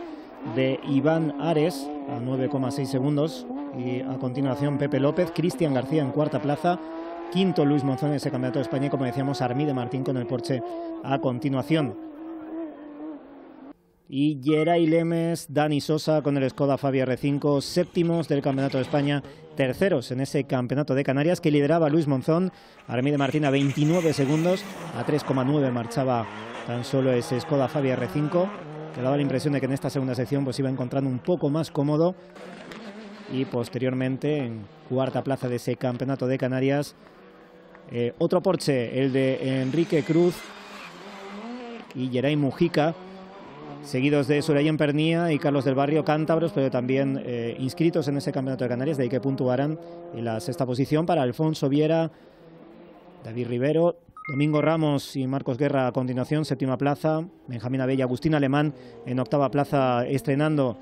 B: de Iván Ares a 9,6 segundos y a continuación Pepe López, Cristian García en cuarta plaza, quinto Luis Monzón en ese Campeonato de España y como decíamos Armide Martín con el Porsche a continuación. Y Geray Lemes, Dani Sosa con el Skoda Fabia R5, séptimos del Campeonato de España, terceros en ese Campeonato de Canarias que lideraba Luis Monzón. Armide Martín a 29 segundos, a 3,9 marchaba tan solo ese Skoda Fabia R5, que daba la impresión de que en esta segunda sección pues iba encontrando un poco más cómodo. Y posteriormente, en cuarta plaza de ese Campeonato de Canarias, otro Porsche, el de Enrique Cruz y Geray Mujica, seguidos de Surayen Pernía y Carlos del Barrio, cántabros, pero también inscritos en ese Campeonato de Canarias, de ahí que puntuarán en la sexta posición para Alfonso Viera, David Rivero, Domingo Ramos y Marcos Guerra a continuación, séptima plaza, Benjamín Abella, Agustín Alemán en octava plaza, estrenando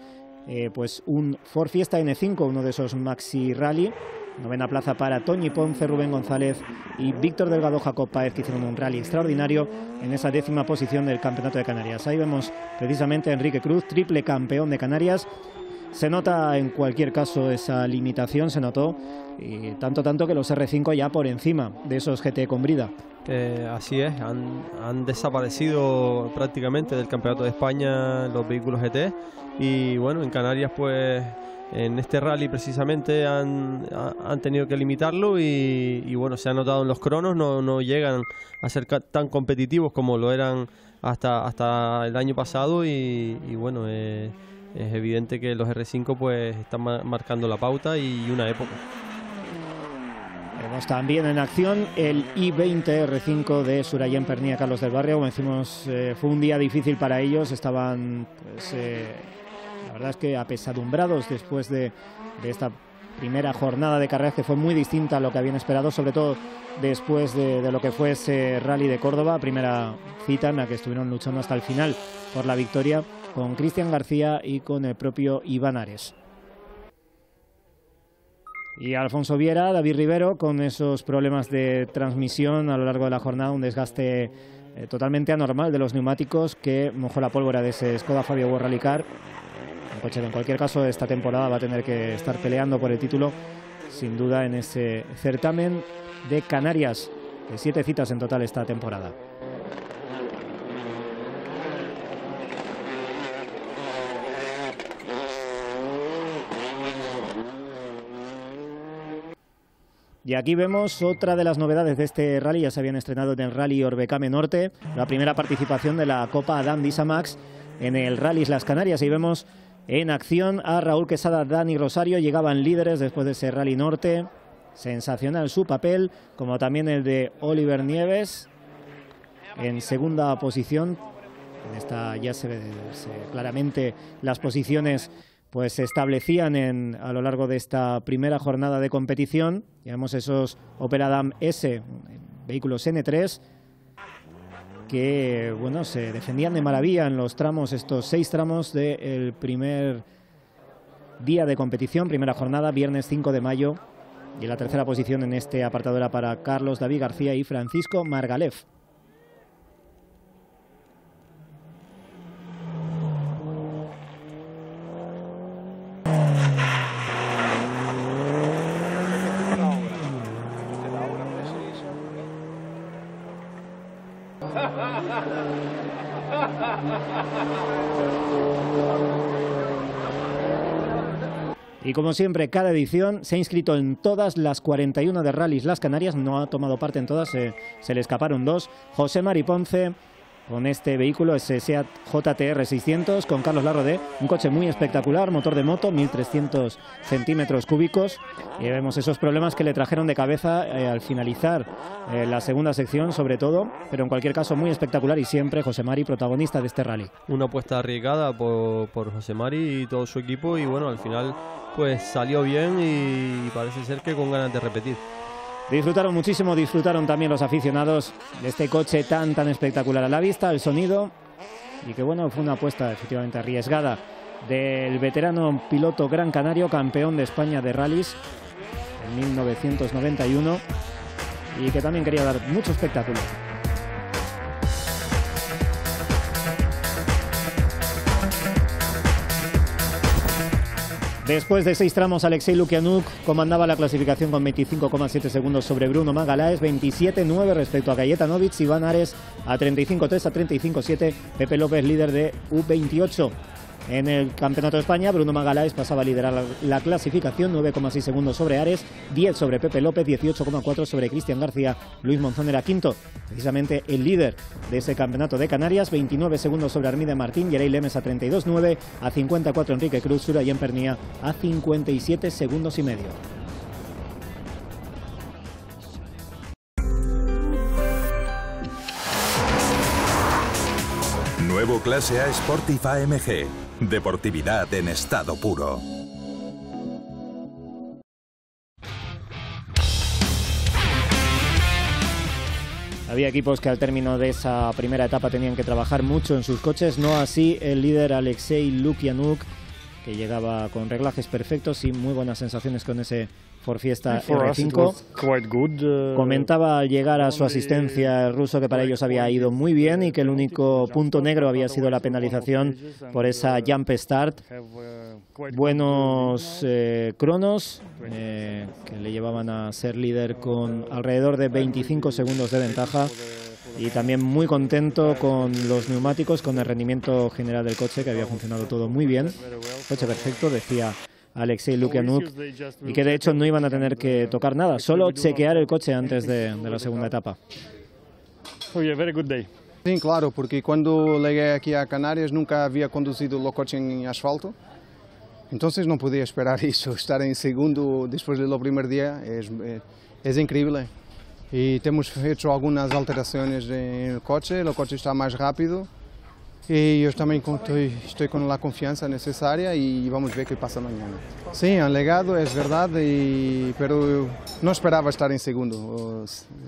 B: pues un Ford Fiesta N5, uno de esos Maxi Rally. Novena plaza para Toñi Ponce, Rubén González y Víctor Delgado, Jacob Páez, que hicieron un rally extraordinario en esa décima posición del Campeonato de Canarias. Ahí vemos precisamente a Enrique Cruz, triple campeón de Canarias. Se nota en cualquier caso esa limitación, se notó, y tanto que los R5 ya por encima de esos GT con brida.
C: Así es, han desaparecido prácticamente del Campeonato de España los vehículos GT y bueno, en Canarias pues en este rally precisamente han tenido que limitarlo y bueno, se ha notado en los cronos, no llegan a ser tan competitivos como lo eran hasta el año pasado y bueno, es evidente que los R5 pues están marcando la pauta y una época.
B: Vemos también en acción el i20 R5 de Surayen Pernía, Carlos del Barrio. Como decimos, fue un día difícil para ellos, estaban pues, la verdad es que apesadumbrados después de esta primera jornada de carreras que fue muy distinta a lo que habían esperado, sobre todo después de lo que fue ese rally de Córdoba, primera cita en la que estuvieron luchando hasta el final por la victoria con Cristian García y con el propio Iván Ares. Y Alfonso Viera, David Rivero, con esos problemas de transmisión a lo largo de la jornada, un desgaste totalmente anormal de los neumáticos que mojó la pólvora de ese Skoda Fabia World Rally Car. Un coche que en cualquier caso esta temporada va a tener que estar peleando por el título, sin duda, en ese certamen de Canarias, de 7 citas en total esta temporada. Y aquí vemos otra de las novedades de este rally. Ya se habían estrenado en el Rally Orbecame Norte, la primera participación de la Copa Adam Disamax en el Rally Islas Canarias. Y vemos en acción a Raúl Quesada, Dani Rosario. Llegaban líderes después de ese Rally Norte. Sensacional su papel, como también el de Oliver Nieves en segunda posición. En esta ya se ve claramente las posiciones pues se establecían a lo largo de esta primera jornada de competición. Llevamos esos Opel Adam S, vehículos N3, que bueno, se defendían de maravilla en los tramos, estos 6 tramos del primer día de competición, primera jornada, viernes 5 de mayo. Y la tercera posición en este apartado era para Carlos David García y Francisco Margalef. Y como siempre, cada edición se ha inscrito en todas las 41 de Rally Islas Canarias. No ha tomado parte en todas, se le escaparon 2. José Mari Ponce, con este vehículo, ese SEAT JTR 600 con Carlos Larrodé, un coche muy espectacular, motor de moto, 1300 centímetros cúbicos, y vemos esos problemas que le trajeron de cabeza al finalizar la segunda sección sobre todo, pero en cualquier caso muy espectacular y siempre José Mari protagonista de este rally.
C: Una apuesta arriesgada por José Mari y todo su equipo, y bueno, al final pues salió bien y parece ser que con ganas de repetir.
B: Disfrutaron muchísimo, disfrutaron también los aficionados de este coche tan espectacular a la vista, el sonido, y que bueno, fue una apuesta efectivamente arriesgada del veterano piloto gran canario, campeón de España de rallies en 1991, y que también quería dar mucho espectáculo. Después de 6 tramos, Alexei Lukianuk comandaba la clasificación con 25,7 segundos sobre Bruno Magalhães, 27,9 respecto a Kajetanovic, Iván Ares a 35,3, a 35,7, Pepe López líder de U28. En el Campeonato de España, Bruno Magalhães pasaba a liderar la clasificación, 9,6 segundos sobre Ares, 10 sobre Pepe López, 18,4 sobre Cristian García. Luis Monzón era quinto, precisamente el líder de ese Campeonato de Canarias, 29 segundos sobre Armide Martín, Yerey Lemes a 32,9, a 54 Enrique Cruz, Surayen Pernía a 57 segundos y medio.
P: Nuevo Clase A Sportif AMG. Deportividad en estado puro.
B: Había equipos que al término de esa primera etapa tenían que trabajar mucho en sus coches, no así el líder Alexei Lukianuk, que llegaba con reglajes perfectos y muy buenas sensaciones con ese Ford Fiesta R5. Comentaba al llegar a su asistencia el ruso que para ellos había ido muy bien y que el único punto negro había sido la penalización por esa jump start. Buenos cronos que le llevaban a ser líder con alrededor de 25 segundos de ventaja, y también muy contento con los neumáticos, con el rendimiento general del coche, que había funcionado todo muy bien. Coche perfecto, decía Alexei Lukianuk, y que de hecho no iban a tener que tocar nada, solo chequear el coche antes de la segunda etapa.
K: Sí, claro, porque cuando llegué aquí a Canarias nunca había conducido el coche en asfalto, entonces no podía esperar eso. Estar en segundo después del primer día es increíble. Y hemos hecho algunas alteraciones en el coche está más rápido. Y yo también estoy con la confianza necesaria y vamos a ver qué pasa mañana. Sí, han llegado, es verdad, pero no esperaba estar en segundo.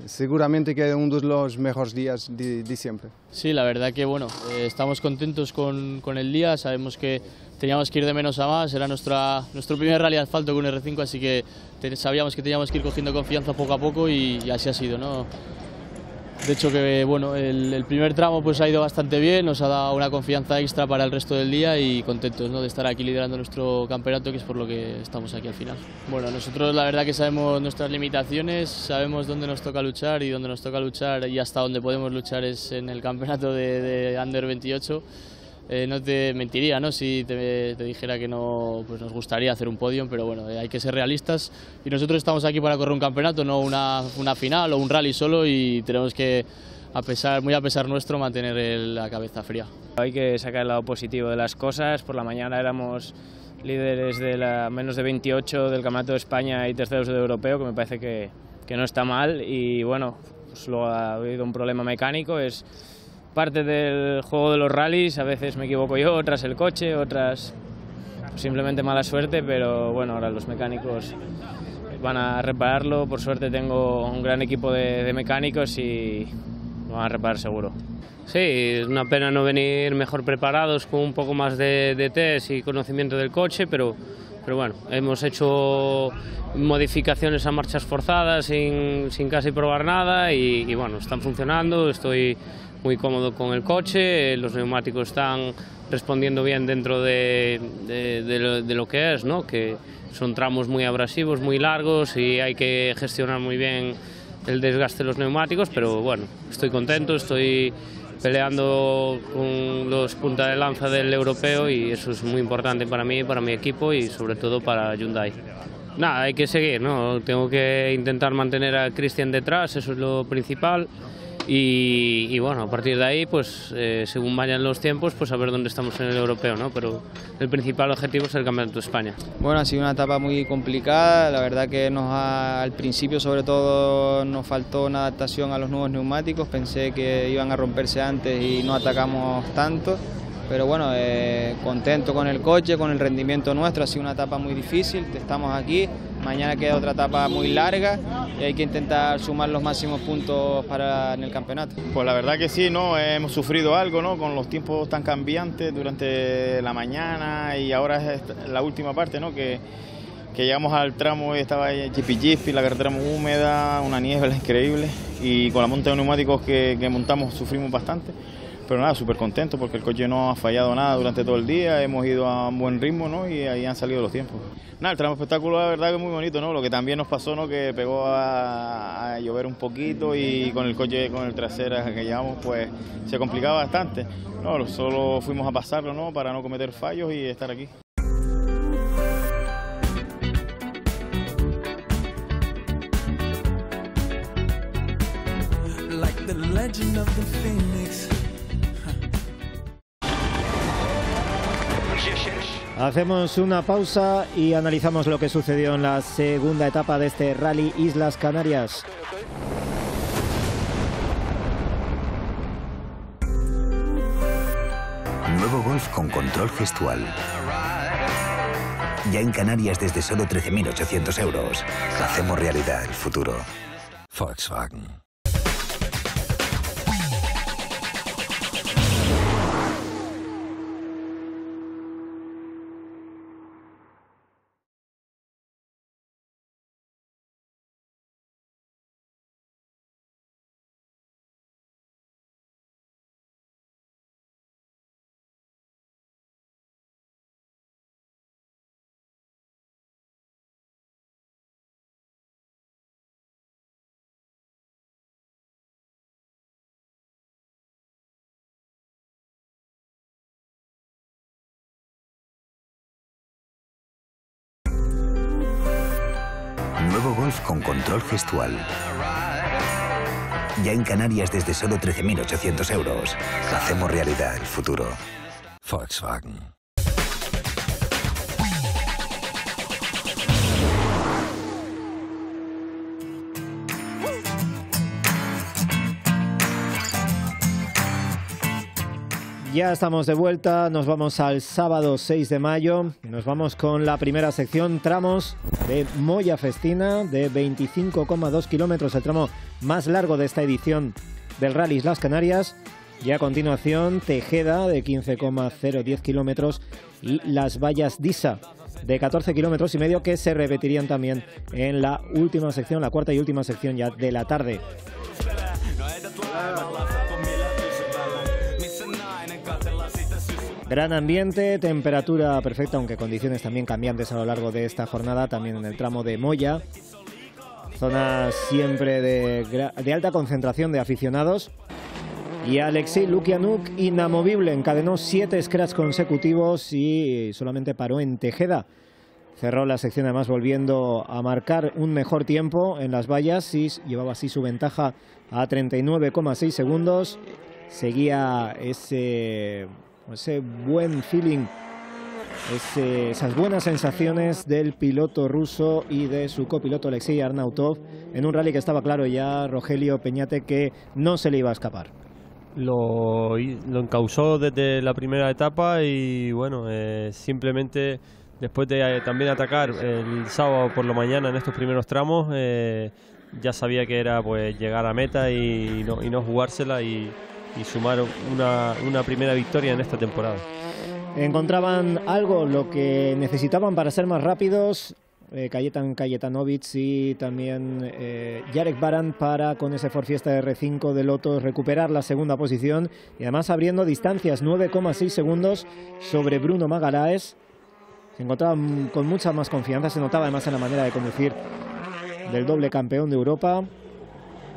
K: Seguramente que es uno de los mejores días de siempre.
M: Sí, la verdad que bueno, estamos contentos con el día, sabemos que teníamos que ir de menos a más, era nuestro primer rally de asfalto con R5, así que sabíamos que teníamos que ir cogiendo confianza poco a poco y así ha sido, ¿no? De hecho que bueno, el primer tramo pues ha ido bastante bien, nos ha dado una confianza extra para el resto del día y contentos, ¿no?, de estar aquí liderando nuestro campeonato, que es por lo que estamos aquí al final. Bueno, nosotros la verdad que sabemos nuestras limitaciones, sabemos dónde nos toca luchar, y dónde nos toca luchar y hasta dónde podemos luchar es en el campeonato de Under 28. No te mentiría, ¿no?, si te dijera que no, pues nos gustaría hacer un podium, pero bueno, hay que ser realistas y nosotros estamos aquí para correr un campeonato, no una final o un rally solo, y tenemos que, muy a pesar nuestro, mantener la cabeza fría.
L: Hay que sacar el lado positivo de las cosas. Por la mañana éramos líderes de menos de 28 del Campeonato de España y terceros del Europeo, que me parece que no está mal, y bueno, pues luego ha habido un problema mecánico, es parte del juego de los rallies, a veces me equivoco yo, otras el coche, otras simplemente mala suerte, pero bueno, ahora los mecánicos van a repararlo. Por suerte tengo un gran equipo de mecánicos y lo van a reparar seguro.
Q: Sí, es una pena no venir mejor preparados, con un poco más de test y conocimiento del coche, pero bueno, hemos hecho modificaciones a marchas forzadas sin casi probar nada y bueno, están funcionando. Estoy muy cómodo con el coche, los neumáticos están respondiendo bien dentro de lo que es, ¿no?, que son tramos muy abrasivos, muy largos, y hay que gestionar muy bien el desgaste de los neumáticos, pero bueno, estoy contento, estoy peleando con los punta de lanza del europeo y eso es muy importante para mí, para mi equipo y sobre todo para Hyundai. Nada, hay que seguir, ¿no? Tengo que intentar mantener a Cristian detrás, eso es lo principal. y bueno, a partir de ahí, pues según vayan los tiempos, pues a ver dónde estamos en el europeo, ¿no? Pero el principal objetivo es el Campeonato de España.
E: Bueno, ha sido una etapa muy complicada, la verdad que al principio sobre todo nos faltó una adaptación a los nuevos neumáticos, pensé que iban a romperse antes y no atacamos tanto. Pero bueno, contento con el coche, con el rendimiento nuestro, ha sido una etapa muy difícil, estamos aquí, mañana queda otra etapa muy larga y hay que intentar sumar los máximos puntos en el campeonato.
R: Pues la verdad que sí, ¿no? Hemos sufrido algo, ¿no? Con los tiempos tan cambiantes durante la mañana y ahora es la última parte, ¿no? Que llegamos al tramo y estaba jipi, la carretera muy húmeda, una niebla increíble y con la monta de neumáticos que montamos sufrimos bastante. Pero nada, súper contento porque el coche no ha fallado nada durante todo el día, hemos ido a un buen ritmo, ¿no? Y ahí han salido los tiempos. Nada, el tramo espectáculo la verdad que es muy bonito, ¿no? Lo que también nos pasó, ¿no? Que pegó a llover un poquito y con el coche, con el trasero que llevamos, pues se complicaba bastante. No, solo fuimos a pasarlo, ¿no? Para no cometer fallos y estar aquí.
S: Like the legend of the Phoenix.
B: Hacemos una pausa y analizamos lo que sucedió en la segunda etapa de este Rally Islas Canarias.
A: Nuevo Golf con control gestual. Ya en Canarias desde solo 13.800 euros. Hacemos realidad el futuro. Volkswagen. Nuevo Golf con control gestual. Ya en Canarias desde solo 13.800 euros. Hacemos realidad el futuro. Volkswagen.
B: Ya estamos de vuelta, nos vamos al sábado 6 de mayo, nos vamos con la primera sección, tramos de Moya Festina de 25,2 kilómetros, el tramo más largo de esta edición del Rally Islas Canarias, y a continuación Tejeda de 15,010 kilómetros y las vallas d'Issa de 14 kilómetros y medio, que se repetirían también en la última sección, la cuarta y última sección ya de la tarde. Gran ambiente, temperatura perfecta, aunque condiciones también cambiantes a lo largo de esta jornada, también en el tramo de Moya. Zona siempre de alta concentración de aficionados. Y Alexei Lukianuk, inamovible, encadenó 7 scratch consecutivos y solamente paró en Tejeda. Cerró la sección además volviendo a marcar un mejor tiempo en las vallas y llevaba así su ventaja a 39,6 segundos. Seguía ese buen feeling, esas buenas sensaciones del piloto ruso y de su copiloto Alexei Arnautov en un rally que estaba claro ya, Rogelio Peñate, que no se le iba a escapar.
C: Lo encausó desde la primera etapa y bueno, simplemente después de también atacar el sábado por la mañana en estos primeros tramos, ya sabía que era pues llegar a meta y no jugársela y sumar una primera victoria en esta temporada.
B: Encontraban algo, lo que necesitaban para ser más rápidos, Kajetanovic y también Jarek Baran, para con ese Ford Fiesta R5 de Lotus recuperar la segunda posición y además abriendo distancias, 9,6 segundos sobre Bruno Magaraes. Se encontraban con mucha más confianza, se notaba además en la manera de conducir del doble campeón de Europa,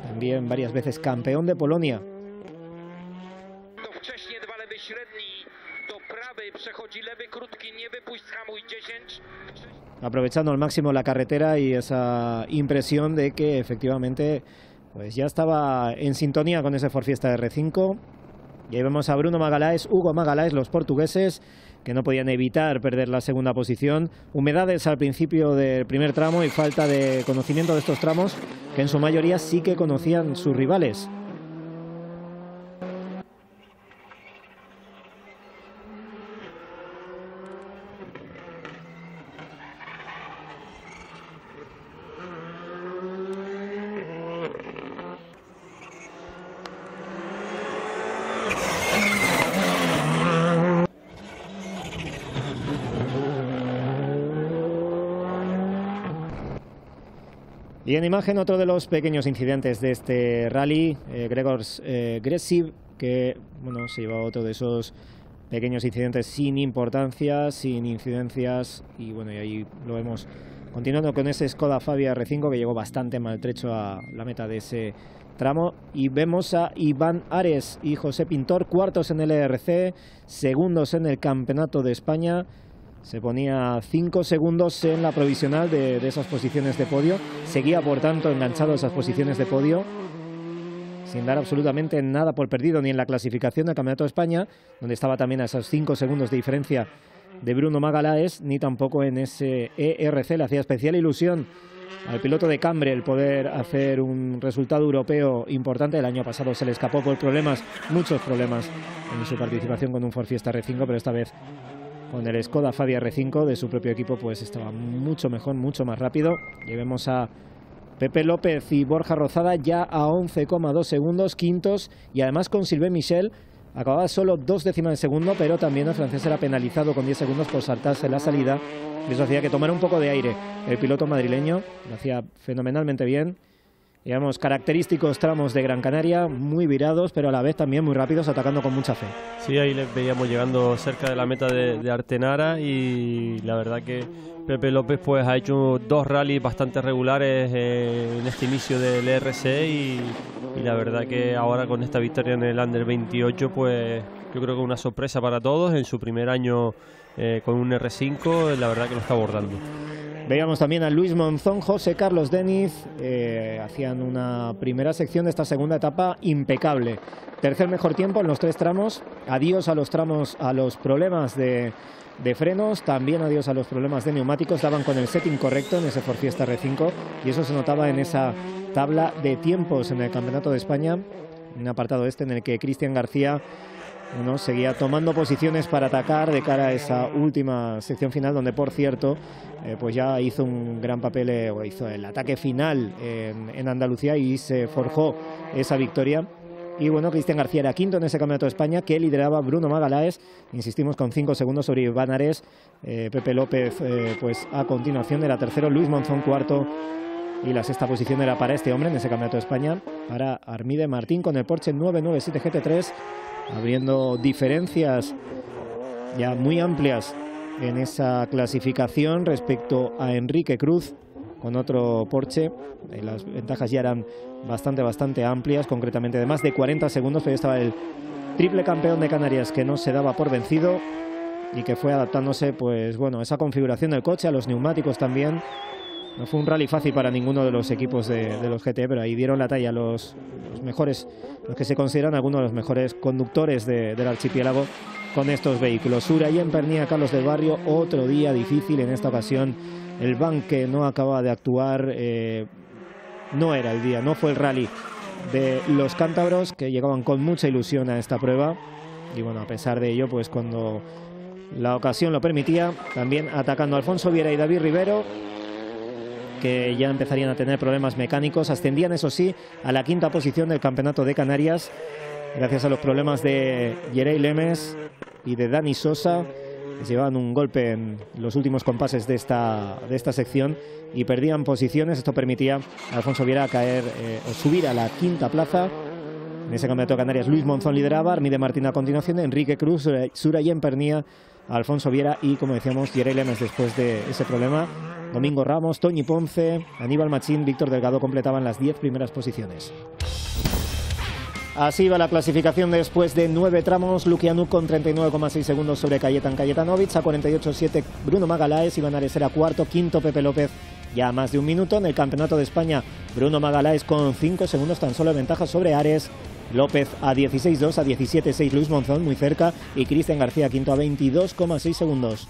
B: también varias veces campeón de Polonia. Aprovechando al máximo la carretera y esa impresión de que efectivamente pues ya estaba en sintonía con ese Ford Fiesta R5. Y ahí vemos a Bruno Magalhães, Hugo Magalhães, los portugueses, que no podían evitar perder la segunda posición. Humedades al principio del primer tramo y falta de conocimiento de estos tramos, que en su mayoría sí que conocían sus rivales. Y en imagen otro de los pequeños incidentes de este rally, Grzegorz Gresiv, que bueno, se llevaba otro de esos pequeños incidentes sin importancia, sin incidencias, y bueno, y ahí lo vemos continuando con ese Skoda Fabia R5 que llegó bastante maltrecho a la meta de ese tramo. Y vemos a Iván Ares y José Pintor, cuartos en el ERC, segundos en el Campeonato de España. Se ponía 5 segundos en la provisional de esas posiciones de podio. Seguía, por tanto, enganchado a esas posiciones de podio, sin dar absolutamente nada por perdido, ni en la clasificación del Campeonato de España, donde estaba también a esos 5 segundos de diferencia de Bruno Magalhães, ni tampoco en ese ERC. Le hacía especial ilusión al piloto de Cambre el poder hacer un resultado europeo importante. El año pasado se le escapó por problemas, muchos problemas, en su participación con un Ford Fiesta R5, pero esta vez con el Skoda Fabia R5 de su propio equipo, pues estaba mucho mejor, mucho más rápido. Y vemos a Pepe López y Borja Rozada ya a 11,2 segundos, quintos, y además con Sylvain Michel acababa solo 2 décimas de segundo, pero también el francés era penalizado con 10 segundos por saltarse la salida. Eso hacía que tomara un poco de aire el piloto madrileño, lo hacía fenomenalmente bien. Digamos, característicos tramos de Gran Canaria, muy virados, pero a la vez también muy rápidos, atacando con mucha fe.
C: Sí, ahí les veíamos llegando cerca de la meta de Artenara, y la verdad que Pepe López pues ha hecho 2 rallies bastante regulares en este inicio del ERC, y la verdad que ahora con esta victoria en el Under 28, pues yo creo que una sorpresa para todos en su primer año con un R5, la verdad que lo está abordando.
B: Veíamos también a Luis Monzón, José Carlos Deniz, hacían una primera sección de esta segunda etapa impecable. Tercer mejor tiempo en los 3 tramos, adiós a los tramos, a los problemas de frenos, también adiós a los problemas de neumáticos, daban con el setting correcto en ese Ford Fiesta R5, y eso se notaba en esa tabla de tiempos en el Campeonato de España, un apartado en el que Cristian García seguía tomando posiciones para atacar de cara a esa última sección final, donde por cierto pues ya hizo un gran papel, hizo el ataque final en Andalucía y se forjó esa victoria. Y bueno, Cristian García era quinto en ese Campeonato de España, que lideraba Bruno Magalhães, insistimos, con 5 segundos sobre Iván Ares. Pepe López pues a continuación era tercero, Luis Monzón cuarto, y la sexta posición era para este hombre en ese Campeonato de España, para Armide Martín con el Porsche 997 GT3, abriendo diferencias ya muy amplias en esa clasificación respecto a Enrique Cruz con otro Porsche. Las ventajas ya eran bastante amplias, concretamente de más de 40 segundos, pero ya estaba el triple campeón de Canarias, que no se daba por vencido y que fue adaptándose pues bueno a esa configuración del coche, a los neumáticos también. No fue un rally fácil para ninguno de los equipos de los GT, pero ahí dieron la talla los mejores, los que se consideran algunos de los mejores conductores del archipiélago con estos vehículos. Surayen Pernía, Carlos del Barrio, otro día difícil en esta ocasión. El Van, que no acaba de actuar, no era el día, no fue el rally de los cántabros, que llegaban con mucha ilusión a esta prueba. Y bueno, a pesar de ello, pues cuando la ocasión lo permitía, también atacando a Alfonso Viera y David Rivero, que ya empezarían a tener problemas mecánicos. Ascendían, eso sí, a la quinta posición del Campeonato de Canarias, gracias a los problemas de Yerey Lemes y de Dani Sosa. Les llevaban un golpe en los últimos compases de esta sección y perdían posiciones. Esto permitía a Alfonso Viera caer o subir a la quinta plaza. En ese Campeonato de Canarias Luis Monzón lideraba, Armide Martín a continuación, Enrique Cruz, Surayen Pernía, Alfonso Viera y, como decíamos, Yerey Lemes después de ese problema. Domingo Ramos, Toñi Ponce, Aníbal Machín, Víctor Delgado completaban las 10 primeras posiciones. Así va la clasificación después de 9 tramos. Lukianuk con 39,6 segundos sobre Kajetan Kajetanovic, a 48,7 Bruno Magalhães, Iván Ares era cuarto, quinto Pepe López ya más de un minuto. En el Campeonato de España, Bruno Magaláes con 5 segundos tan solo de ventaja sobre Ares. López a 16.2, a 17.6 Luis Monzón, muy cerca, y Cristian García quinto a 22,6 segundos.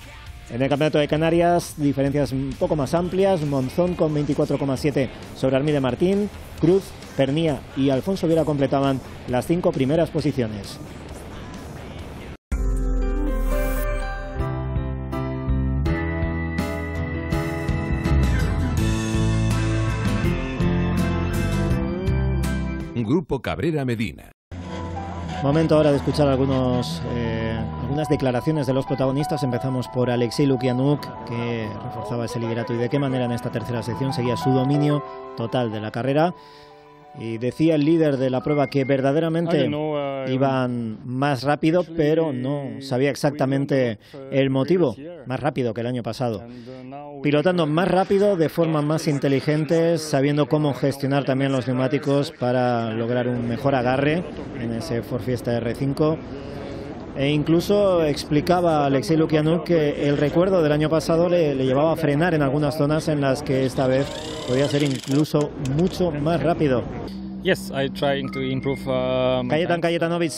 B: En el Campeonato de Canarias, diferencias un poco más amplias. Monzón con 24,7 sobre Armide Martín. Cruz, Pernía y Alfonso Viera completaban las 5 primeras posiciones.
P: Grupo Cabrera Medina.
B: Momento ahora de escuchar algunas declaraciones de los protagonistas. Empezamos por Alexei Lukianuk, que reforzaba ese liderato y de qué manera en esta tercera sección seguía su dominio total de la carrera. Y decía el líder de la prueba que verdaderamente iban más rápido, pero no sabía exactamente el motivo. Más rápido que el año pasado. Pilotando más rápido, de forma más inteligente, sabiendo cómo gestionar también los neumáticos para lograr un mejor agarre en ese Ford Fiesta R5. E incluso explicaba Alexei Lukianuk que el recuerdo del año pasado le llevaba a frenar en algunas zonas en las que esta vez podía ser incluso mucho más rápido. Kajetan Kajetanovic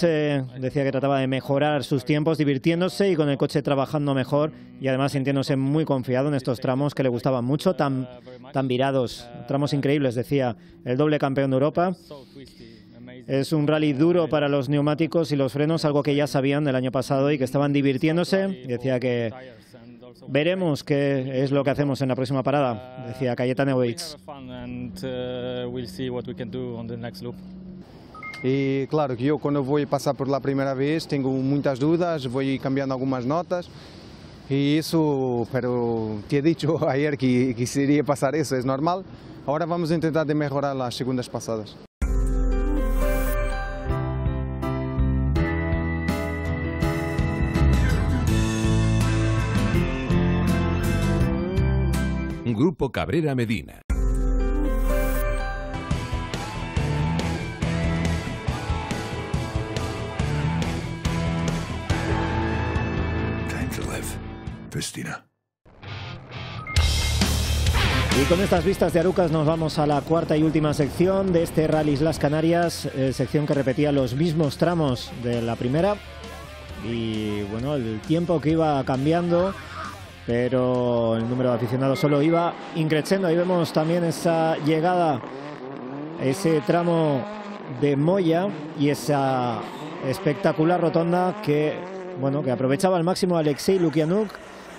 B: decía que trataba de mejorar sus tiempos, divirtiéndose y con el coche trabajando mejor y además sintiéndose muy confiado en estos tramos que le gustaban mucho, tan virados, tramos increíbles, decía el doble campeón de Europa. Es un rally duro para los neumáticos y los frenos, algo que ya sabían del año pasado y que estaban divirtiéndose. Decía que veremos qué es lo que hacemos en la próxima parada, decía Kajetanovic.
K: Y claro que yo cuando voy a pasar por la primera vez tengo muchas dudas, voy cambiando algunas notas y eso, pero te he dicho ayer que sería pasar eso, es normal. Ahora vamos a intentar de mejorar las segundas pasadas.
P: Grupo Cabrera Medina.
A: Time to live. Festina.
B: Y con estas vistas de Arucas nos vamos a la cuarta y última sección de este Rally Islas Canarias, sección que repetía los mismos tramos de la primera y bueno, el tiempo que iba cambiando, pero el número de aficionados solo iba increciendo. Ahí vemos también esa llegada, ese tramo de Moya y esa espectacular rotonda que aprovechaba al máximo Alexei Lukianuk.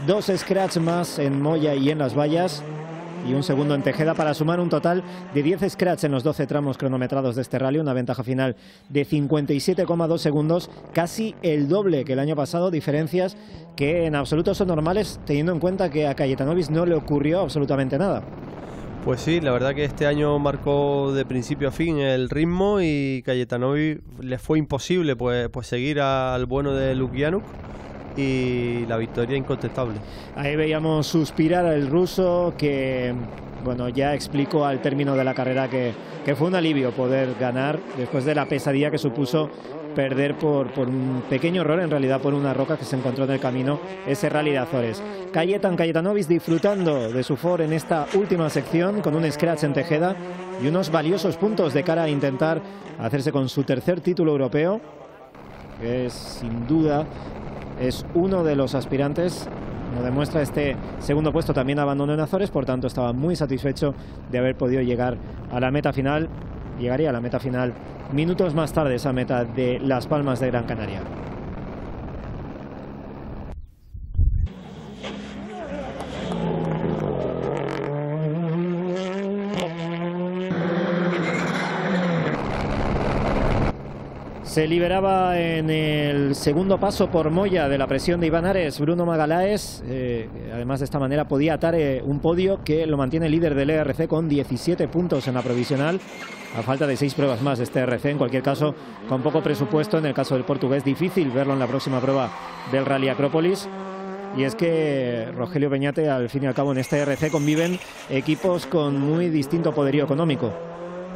B: 2 scratch más en Moya y en las vallas y un segundo en Tejeda para sumar un total de 10 scratch en los 12 tramos cronometrados de este rally, una ventaja final de 57,2 segundos, casi el doble que el año pasado, diferencias que en absoluto son normales teniendo en cuenta que a Kajetanovic no le ocurrió absolutamente nada.
C: Pues sí, la verdad que este año marcó de principio a fin el ritmo y Kajetanovic le fue imposible pues seguir al bueno de Lukianuk. Y la victoria incontestable.
B: Ahí veíamos suspirar al ruso que ya explicó al término de la carrera que fue un alivio poder ganar después de la pesadilla que supuso perder por un pequeño error, en realidad por una roca que se encontró en el camino, ese rally de Azores. Kajetanovic disfrutando de su Ford en esta última sección con un scratch en Tejeda y unos valiosos puntos de cara a intentar hacerse con su tercer título europeo, que es sin duda es uno de los aspirantes, como demuestra este segundo puesto. También abandonó en Azores, por tanto estaba muy satisfecho de haber podido llegar a la meta final. Llegaría a la meta final minutos más tarde, esa meta de Las Palmas de Gran Canaria. Se liberaba en el segundo paso por Moya de la presión de Iván Ares, Bruno Magaláes. Además de esta manera podía atar un podio que lo mantiene líder del ERC con 17 puntos en la provisional, a falta de 6 pruebas más de este ERC. En cualquier caso, con poco presupuesto, en el caso del portugués, difícil verlo en la próxima prueba del Rally Acrópolis. Y es que Rogelio Beñate, al fin y al cabo, en este ERC conviven equipos con muy distinto poderío económico.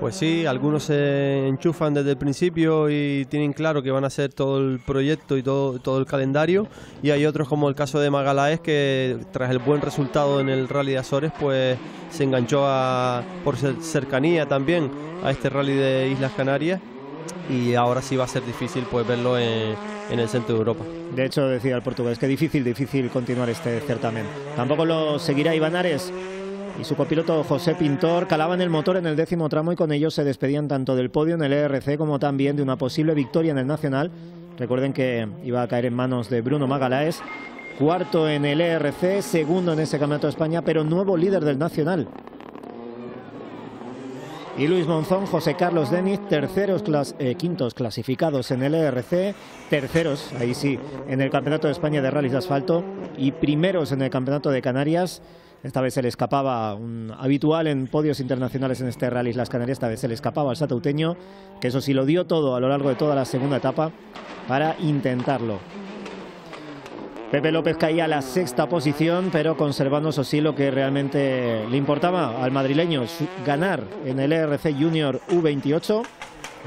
C: Pues sí, algunos se enchufan desde el principio y tienen claro que van a hacer todo el proyecto y todo el calendario, y hay otros, como el caso de Magalhães, que tras el buen resultado en el Rally de Azores pues se enganchó por cercanía también a este Rally de Islas Canarias, y ahora sí va a ser difícil pues verlo en el centro de Europa.
B: De hecho, decía el portugués que difícil continuar este certamen. Tampoco lo seguirá Iván Ares y su copiloto José Pintor. Calaban el motor en el 10º tramo y con ellos se despedían tanto del podio en el ERC como también de una posible victoria en el Nacional. Recuerden que iba a caer en manos de Bruno Magalhães, cuarto en el ERC, segundo en ese Campeonato de España, pero nuevo líder del Nacional. Y Luis Monzón, José Carlos Deniz, quintos clasificados en el ERC, terceros, ahí sí, en el Campeonato de España de Rallys de Asfalto y primeros en el Campeonato de Canarias. Esta vez se le escapaba, un habitual en podios internacionales en este Rally Las Canarias, esta vez se le escapaba al satauteño, que eso sí lo dio todo a lo largo de toda la segunda etapa para intentarlo. Pepe López caía a la 6ª posición, pero conservando, eso sí, lo que realmente le importaba al madrileño, ganar en el ERC Junior U28,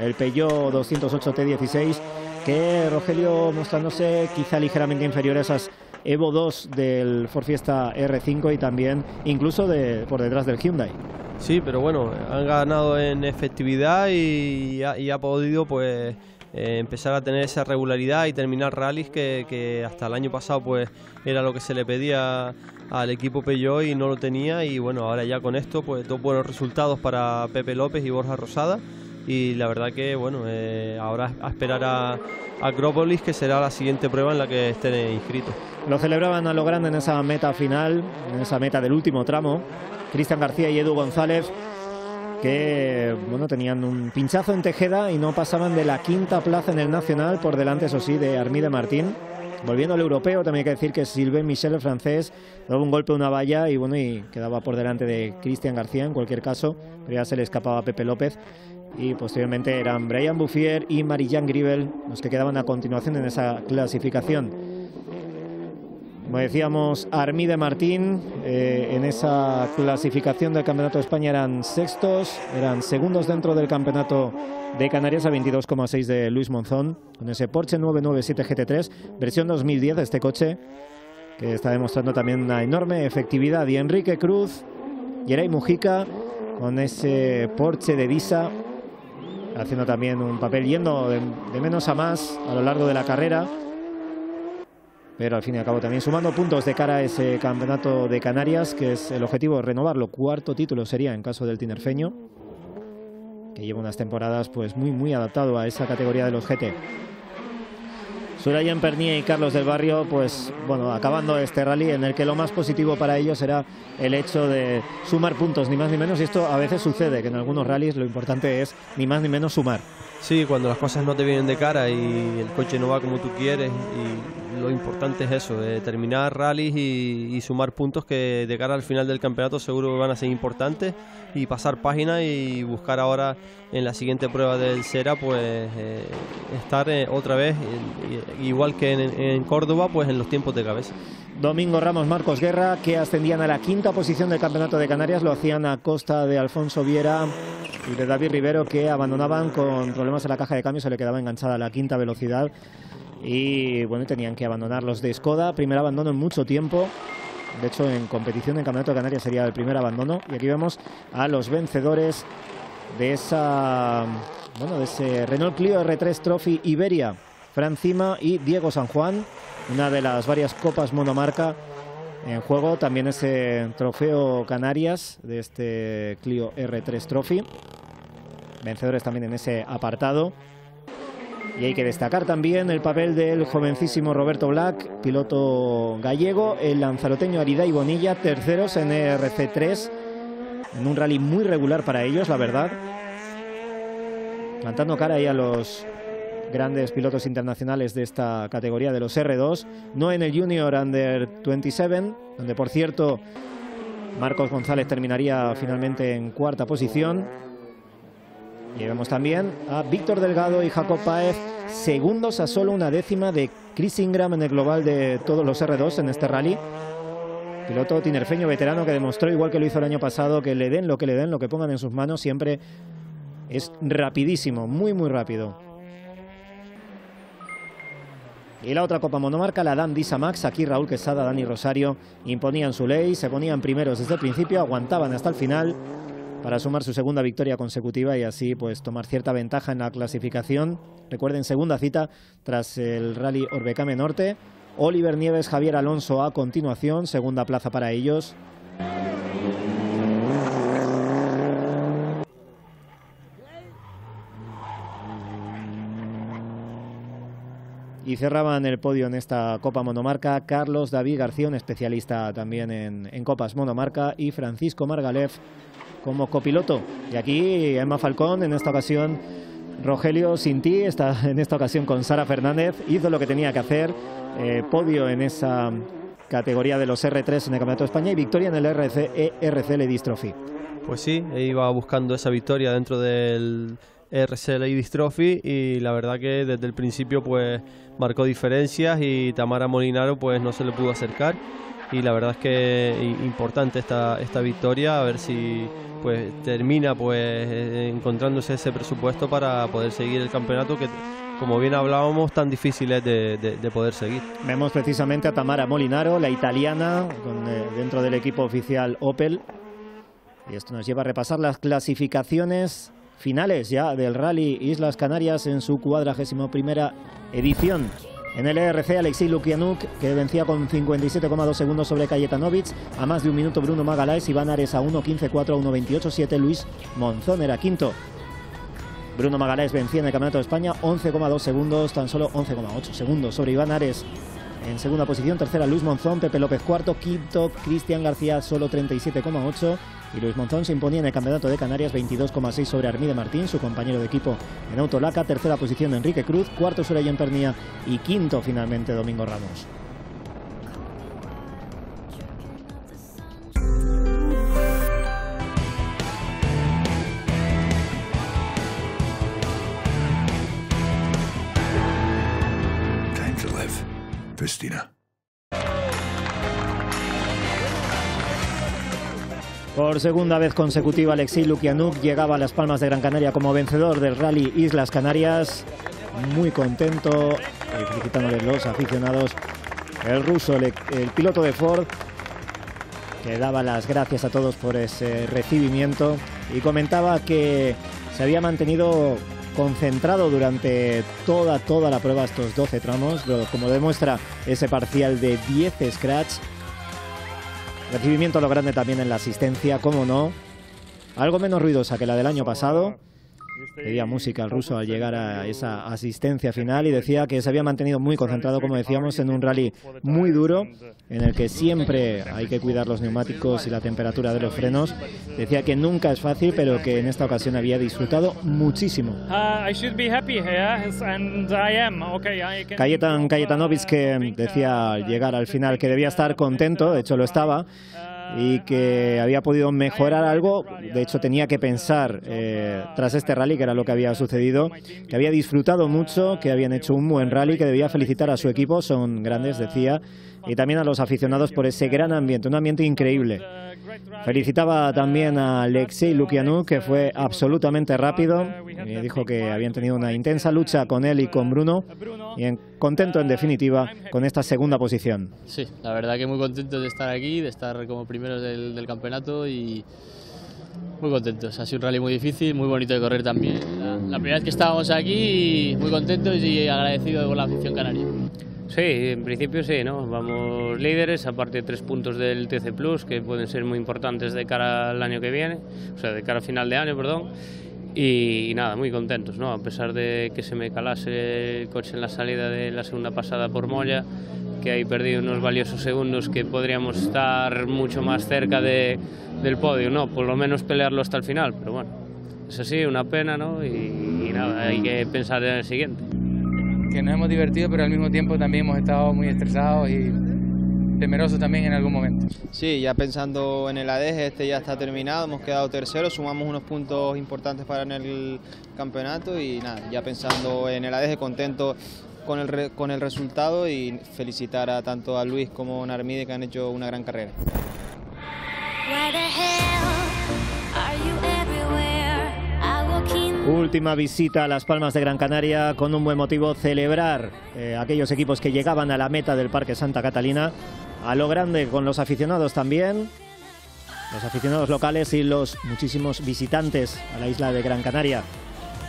B: el Peugeot 208 T16, que Rogelio, mostrándose quizá ligeramente inferior a esas Evo 2 del Ford Fiesta R5 y también incluso por detrás del Hyundai.
C: Sí, pero bueno, han ganado en efectividad y ha podido pues empezar a tener esa regularidad y terminar rallies que hasta el año pasado pues era lo que se le pedía al equipo Peugeot y no lo tenía, y bueno, ahora ya con esto pues dos buenos resultados para Pepe López y Borja Rosada, y la verdad que bueno, ahora a esperar a Acrópolis, que será la siguiente prueba en la que estén inscritos.
B: Lo celebraban a lo grande en esa meta final, en esa meta del último tramo, Cristian García y Edu González, que bueno, tenían un pinchazo en Tejeda y no pasaban de la 5ª plaza en el Nacional, por delante, eso sí, de Armide Martín. Volviendo al europeo, también hay que decir que Sylvain Michel, el francés, daba un golpe a una valla y bueno, y quedaba por delante de Cristian García en cualquier caso, pero ya se le escapaba a Pepe López, y posteriormente eran Brian Bouffier y Marie-Jeanne Grivel los que quedaban a continuación en esa clasificación. Como decíamos, Armide Martín en esa clasificación del Campeonato de España eran sextos, eran segundos dentro del Campeonato de Canarias, a 22,6 de Luis Monzón, con ese Porsche 997 GT3, versión 2010 de este coche, que está demostrando también una enorme efectividad. Y Enrique Cruz, Yeray Mujica, con ese Porsche de Disa, haciendo también un papel yendo de menos a más a lo largo de la carrera, pero al fin y al cabo también sumando puntos de cara a ese Campeonato de Canarias, que es el objetivo, renovarlo. 4º título sería en caso del tinerfeño, que lleva unas temporadas pues muy adaptado a esa categoría de los GT. Surayan Pernier y Carlos del Barrio, pues bueno, acabando este rally en el que lo más positivo para ellos será el hecho de sumar puntos, ni más ni menos, y esto a veces sucede, que en algunos rallies lo importante es ni más ni menos sumar.
C: Sí, cuando las cosas no te vienen de cara y el coche no va como tú quieres, y lo importante es eso, terminar rallies y sumar puntos que de cara al final del campeonato seguro van a ser importantes, y pasar página y buscar ahora en la siguiente prueba del Sera pues estar otra vez igual que en Córdoba, pues en los tiempos de cabeza.
B: Domingo Ramos, Marcos Guerra, que ascendían a la 5ª posición del Campeonato de Canarias, lo hacían a costa de Alfonso Viera y de David Rivero, que abandonaban con problemas en la caja de cambio, se le quedaba enganchada a la 5ª velocidad y bueno, tenían que abandonar. Los de Skoda, primer abandono en mucho tiempo, de hecho en competición en Campeonato de Canarias sería el primer abandono, y aquí vemos a los vencedores de de ese Renault Clio R3 Trophy Iberia, Fran Cima y Diego San Juan, una de las varias copas monomarca en juego, también ese trofeo Canarias de este Clio R3 Trophy, vencedores también en ese apartado. Y hay que destacar también el papel del jovencísimo Roberto Black, piloto gallego, el lanzaroteño Aridai Bonilla, terceros en ERC3, en un rally muy regular para ellos, la verdad, plantando cara ahí a los grandes pilotos internacionales de esta categoría de los R2, no en el Junior Under 27, donde por cierto Marcos González terminaría finalmente en 4ª posición. Y vemos también a Víctor Delgado y Jacob Páez, segundos a solo 1/10 de Chris Ingram en el global de todos los R2 en este rally. Piloto tinerfeño veterano que demostró, igual que lo hizo el año pasado, que le den lo que pongan en sus manos, siempre es rapidísimo, muy rápido. Y la otra Copa Monomarca la dan Disa Max. Aquí Raúl Quesada, Dani Rosario imponían su ley, se ponían primeros desde el principio, aguantaban hasta el final para sumar su segunda victoria consecutiva y así pues tomar cierta ventaja en la clasificación. Recuerden, segunda cita tras el Rally Orbecame Norte. Oliver Nieves, Javier Alonso a continuación, segunda plaza para ellos. Y cerraban el podio en esta Copa Monomarca Carlos David García, un especialista también en Copas Monomarca, y Francisco Margalef como copiloto. Y aquí Emma Falcón, en esta ocasión Rogelio sin ti, está en esta ocasión con Sara Fernández, hizo lo que tenía que hacer, podio en esa categoría de los R3 en el Campeonato de España y victoria en el RC Ladies Trophy.
C: Pues sí, iba buscando esa victoria dentro del RC Ladies Trophy y la verdad que desde el principio pues marcó diferencias y Tamara Molinaro pues no se le pudo acercar y la verdad es que importante esta victoria, a ver si pues termina pues encontrándose ese presupuesto para poder seguir el campeonato que, como bien hablábamos, tan difícil es de poder seguir.
B: Vemos precisamente a Tamara Molinaro, la italiana, dentro del equipo oficial Opel, y esto nos lleva a repasar las clasificaciones finales ya del Rally Islas Canarias en su 41ª edición. En el ERC, Alexei Lukianuk, que vencía con 57,2 segundos sobre Cayetanovic, a más de un minuto Bruno Magalhães, Iván Ares a 1.15.4, a 1.28.7, Luis Monzón era quinto. Bruno Magalhães vencía en el Campeonato de España 11,2 segundos, tan solo 11,8 segundos sobre Iván Ares. En segunda posición, tercera Luis Monzón, Pepe López cuarto, quinto Cristian García solo 37,8 y Luis Monzón se imponía en el Campeonato de Canarias 22,6 sobre Armide Martín, su compañero de equipo en Autolaca. Tercera posición Enrique Cruz, cuarto Sureyen Pernía y quinto finalmente Domingo Ramos.
P: Time to live. Festina.
B: Por segunda vez consecutiva, Alexei Lukianuk llegaba a Las Palmas de Gran Canaria como vencedor del Rally Islas Canarias. Muy contento, felicitándole los aficionados. El ruso, el piloto de Ford, que daba las gracias a todos por ese recibimiento y comentaba que se había mantenido concentrado durante toda la prueba, estos 12 tramos, como demuestra ese parcial de 10 scratch. Recibimiento a lo grande también en la asistencia, como no, algo menos ruidosa que la del año pasado. Pedía música al ruso al llegar a esa asistencia final y decía que se había mantenido muy concentrado, como decíamos, en un rally muy duro en el que siempre hay que cuidar los neumáticos y la temperatura de los frenos. Decía que nunca es fácil, pero que en esta ocasión había disfrutado muchísimo. Cayetanovic, que decía al llegar al final que debía estar contento, de hecho lo estaba, y que había podido mejorar algo. De hecho tenía que pensar tras este rally, que era lo que había sucedido, que había disfrutado mucho, que habían hecho un buen rally, que debía felicitar a su equipo, son grandes, decía, y también a los aficionados por ese gran ambiente, un ambiente increíble. Felicitaba también a Alexei Lukianuk, que fue absolutamente rápido, y dijo que habían tenido una intensa lucha con él y con Bruno, y contento en definitiva con esta segunda posición.
M: Sí, la verdad que muy contento de estar aquí, de estar como primeros del campeonato y muy contentos. Ha sido un rally muy difícil, muy bonito de correr también. La primera vez que estábamos aquí, muy contentos y agradecidos con la afición canaria.
Q: Sí, en principio sí, ¿no? Vamos líderes, aparte de 3 puntos del TC Plus, que pueden ser muy importantes de cara al año que viene, o sea, de cara al final de año, perdón. Y nada, muy contentos, ¿no? A pesar de que se me calase el coche en la salida de la segunda pasada por Molla, que ahí perdí unos valiosos segundos que podríamos estar mucho más cerca del podio, ¿no? Por lo menos pelearlo hasta el final, pero bueno, eso sí, una pena, ¿no? Y nada, hay que pensar en el siguiente.
H: Que nos hemos divertido, pero al mismo tiempo también hemos estado muy estresados y temerosos también en algún momento.
R: Sí, ya pensando en el ADG, este ya está terminado, hemos quedado terceros, sumamos unos puntos importantes para en el campeonato y nada, ya pensando en el ADG, contento con el resultado y felicitar a tanto a Luis como a Armide, que han hecho una gran carrera.
T: Why the hell are you everywhere? I walk in
B: Última visita a Las Palmas de Gran Canaria con un buen motivo, celebrar aquellos equipos que llegaban a la meta del Parque Santa Catalina, a lo grande con los aficionados también, los aficionados locales y los muchísimos visitantes a la isla de Gran Canaria.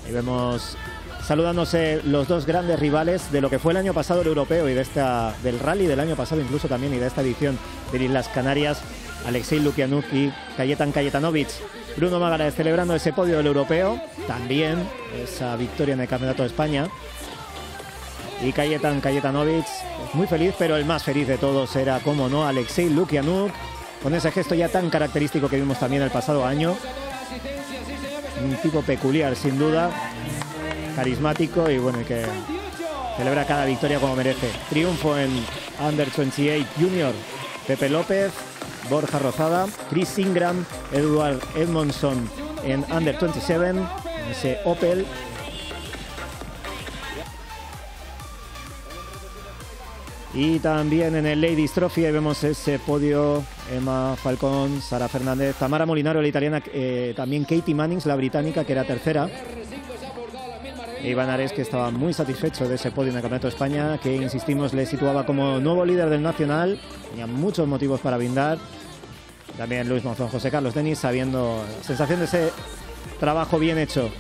B: Ahí vemos saludándose los dos grandes rivales de lo que fue el año pasado el europeo y del rally del año pasado incluso también y de esta edición de Islas Canarias, Alexei Lukianuk y Kajetan Kajetanovic. Bruno Magallanes celebrando ese podio del europeo, también esa victoria en el Campeonato de España. Y Kajetan Kajetanovic muy feliz, pero el más feliz de todos era, como no, Alexei Lukianuk, con ese gesto ya tan característico que vimos también el pasado año. Un tipo peculiar, sin duda, carismático y bueno, que celebra cada victoria como merece. Triunfo en Under 28 Junior, Pepe López, Borja Rozada, Chris Ingram, Edward Edmondson en Under 27, en ese Opel. Y también en el Ladies Trophy ahí vemos ese podio, Emma Falcón, Sara Fernández, Tamara Molinaro, la italiana, también Katie Mannings, la británica, que era tercera. E Iván Ares, que estaba muy satisfecho de ese podio en el Campeonato de España, que insistimos le situaba como nuevo líder del nacional, tenía muchos motivos para brindar. También Luis Monzón, José Carlos Denis, sabiendo la sensación de ese trabajo bien hecho.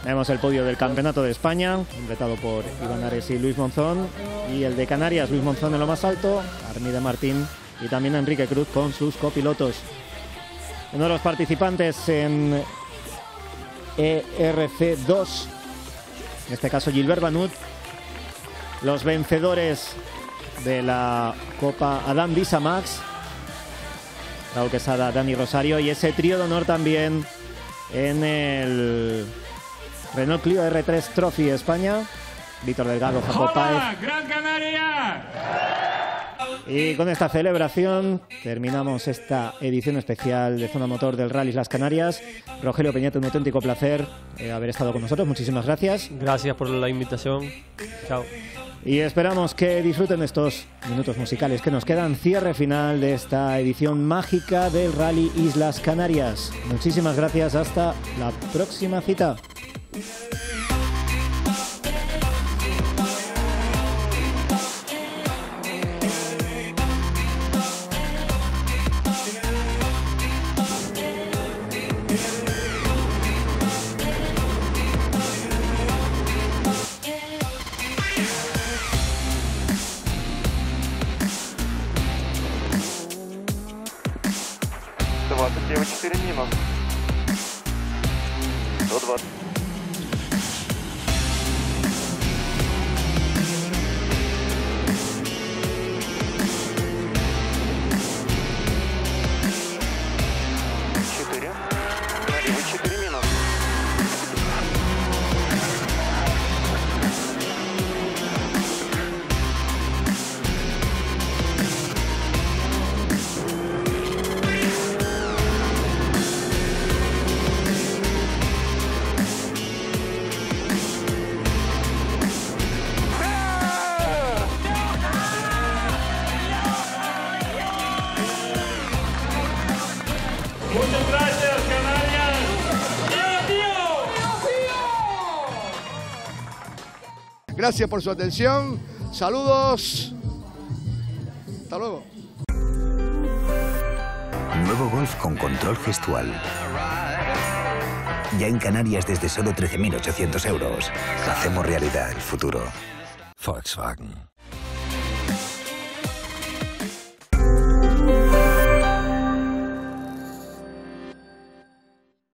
B: Vemos el podio del Campeonato de España, completado por Iván Ares y Luis Monzón, y el de Canarias, Luis Monzón en lo más alto, Armida Martín y también Enrique Cruz con sus copilotos. Uno de los participantes en ERC2, en este caso Gilbert Banut, los vencedores de la Copa Adam Visa Max, Raúl Quesada, Dani Rosario, y ese trío de honor también en el Renault Clio R3 Trophy España, Víctor Delgado, Jacob Páez.
T: ¡Gran Canaria!
B: Y con esta celebración terminamos esta edición especial de Zona Motor del Rally Las Canarias. Rogelio Peñate, un auténtico placer haber estado con nosotros. Muchísimas gracias.
C: Gracias por la invitación. Chao.
B: Y esperamos que disfruten estos minutos musicales que nos quedan. Cierre final de esta edición mágica del Rally Islas Canarias. Muchísimas gracias. Hasta la próxima cita.
U: мимо. 120. Налево 4 минус.
T: Muchas gracias, Canarias.
N: Gracias por su atención. Saludos. Hasta luego.
A: Nuevo Golf con control gestual. Ya en Canarias desde solo 13.800 euros. Hacemos realidad el futuro. Volkswagen.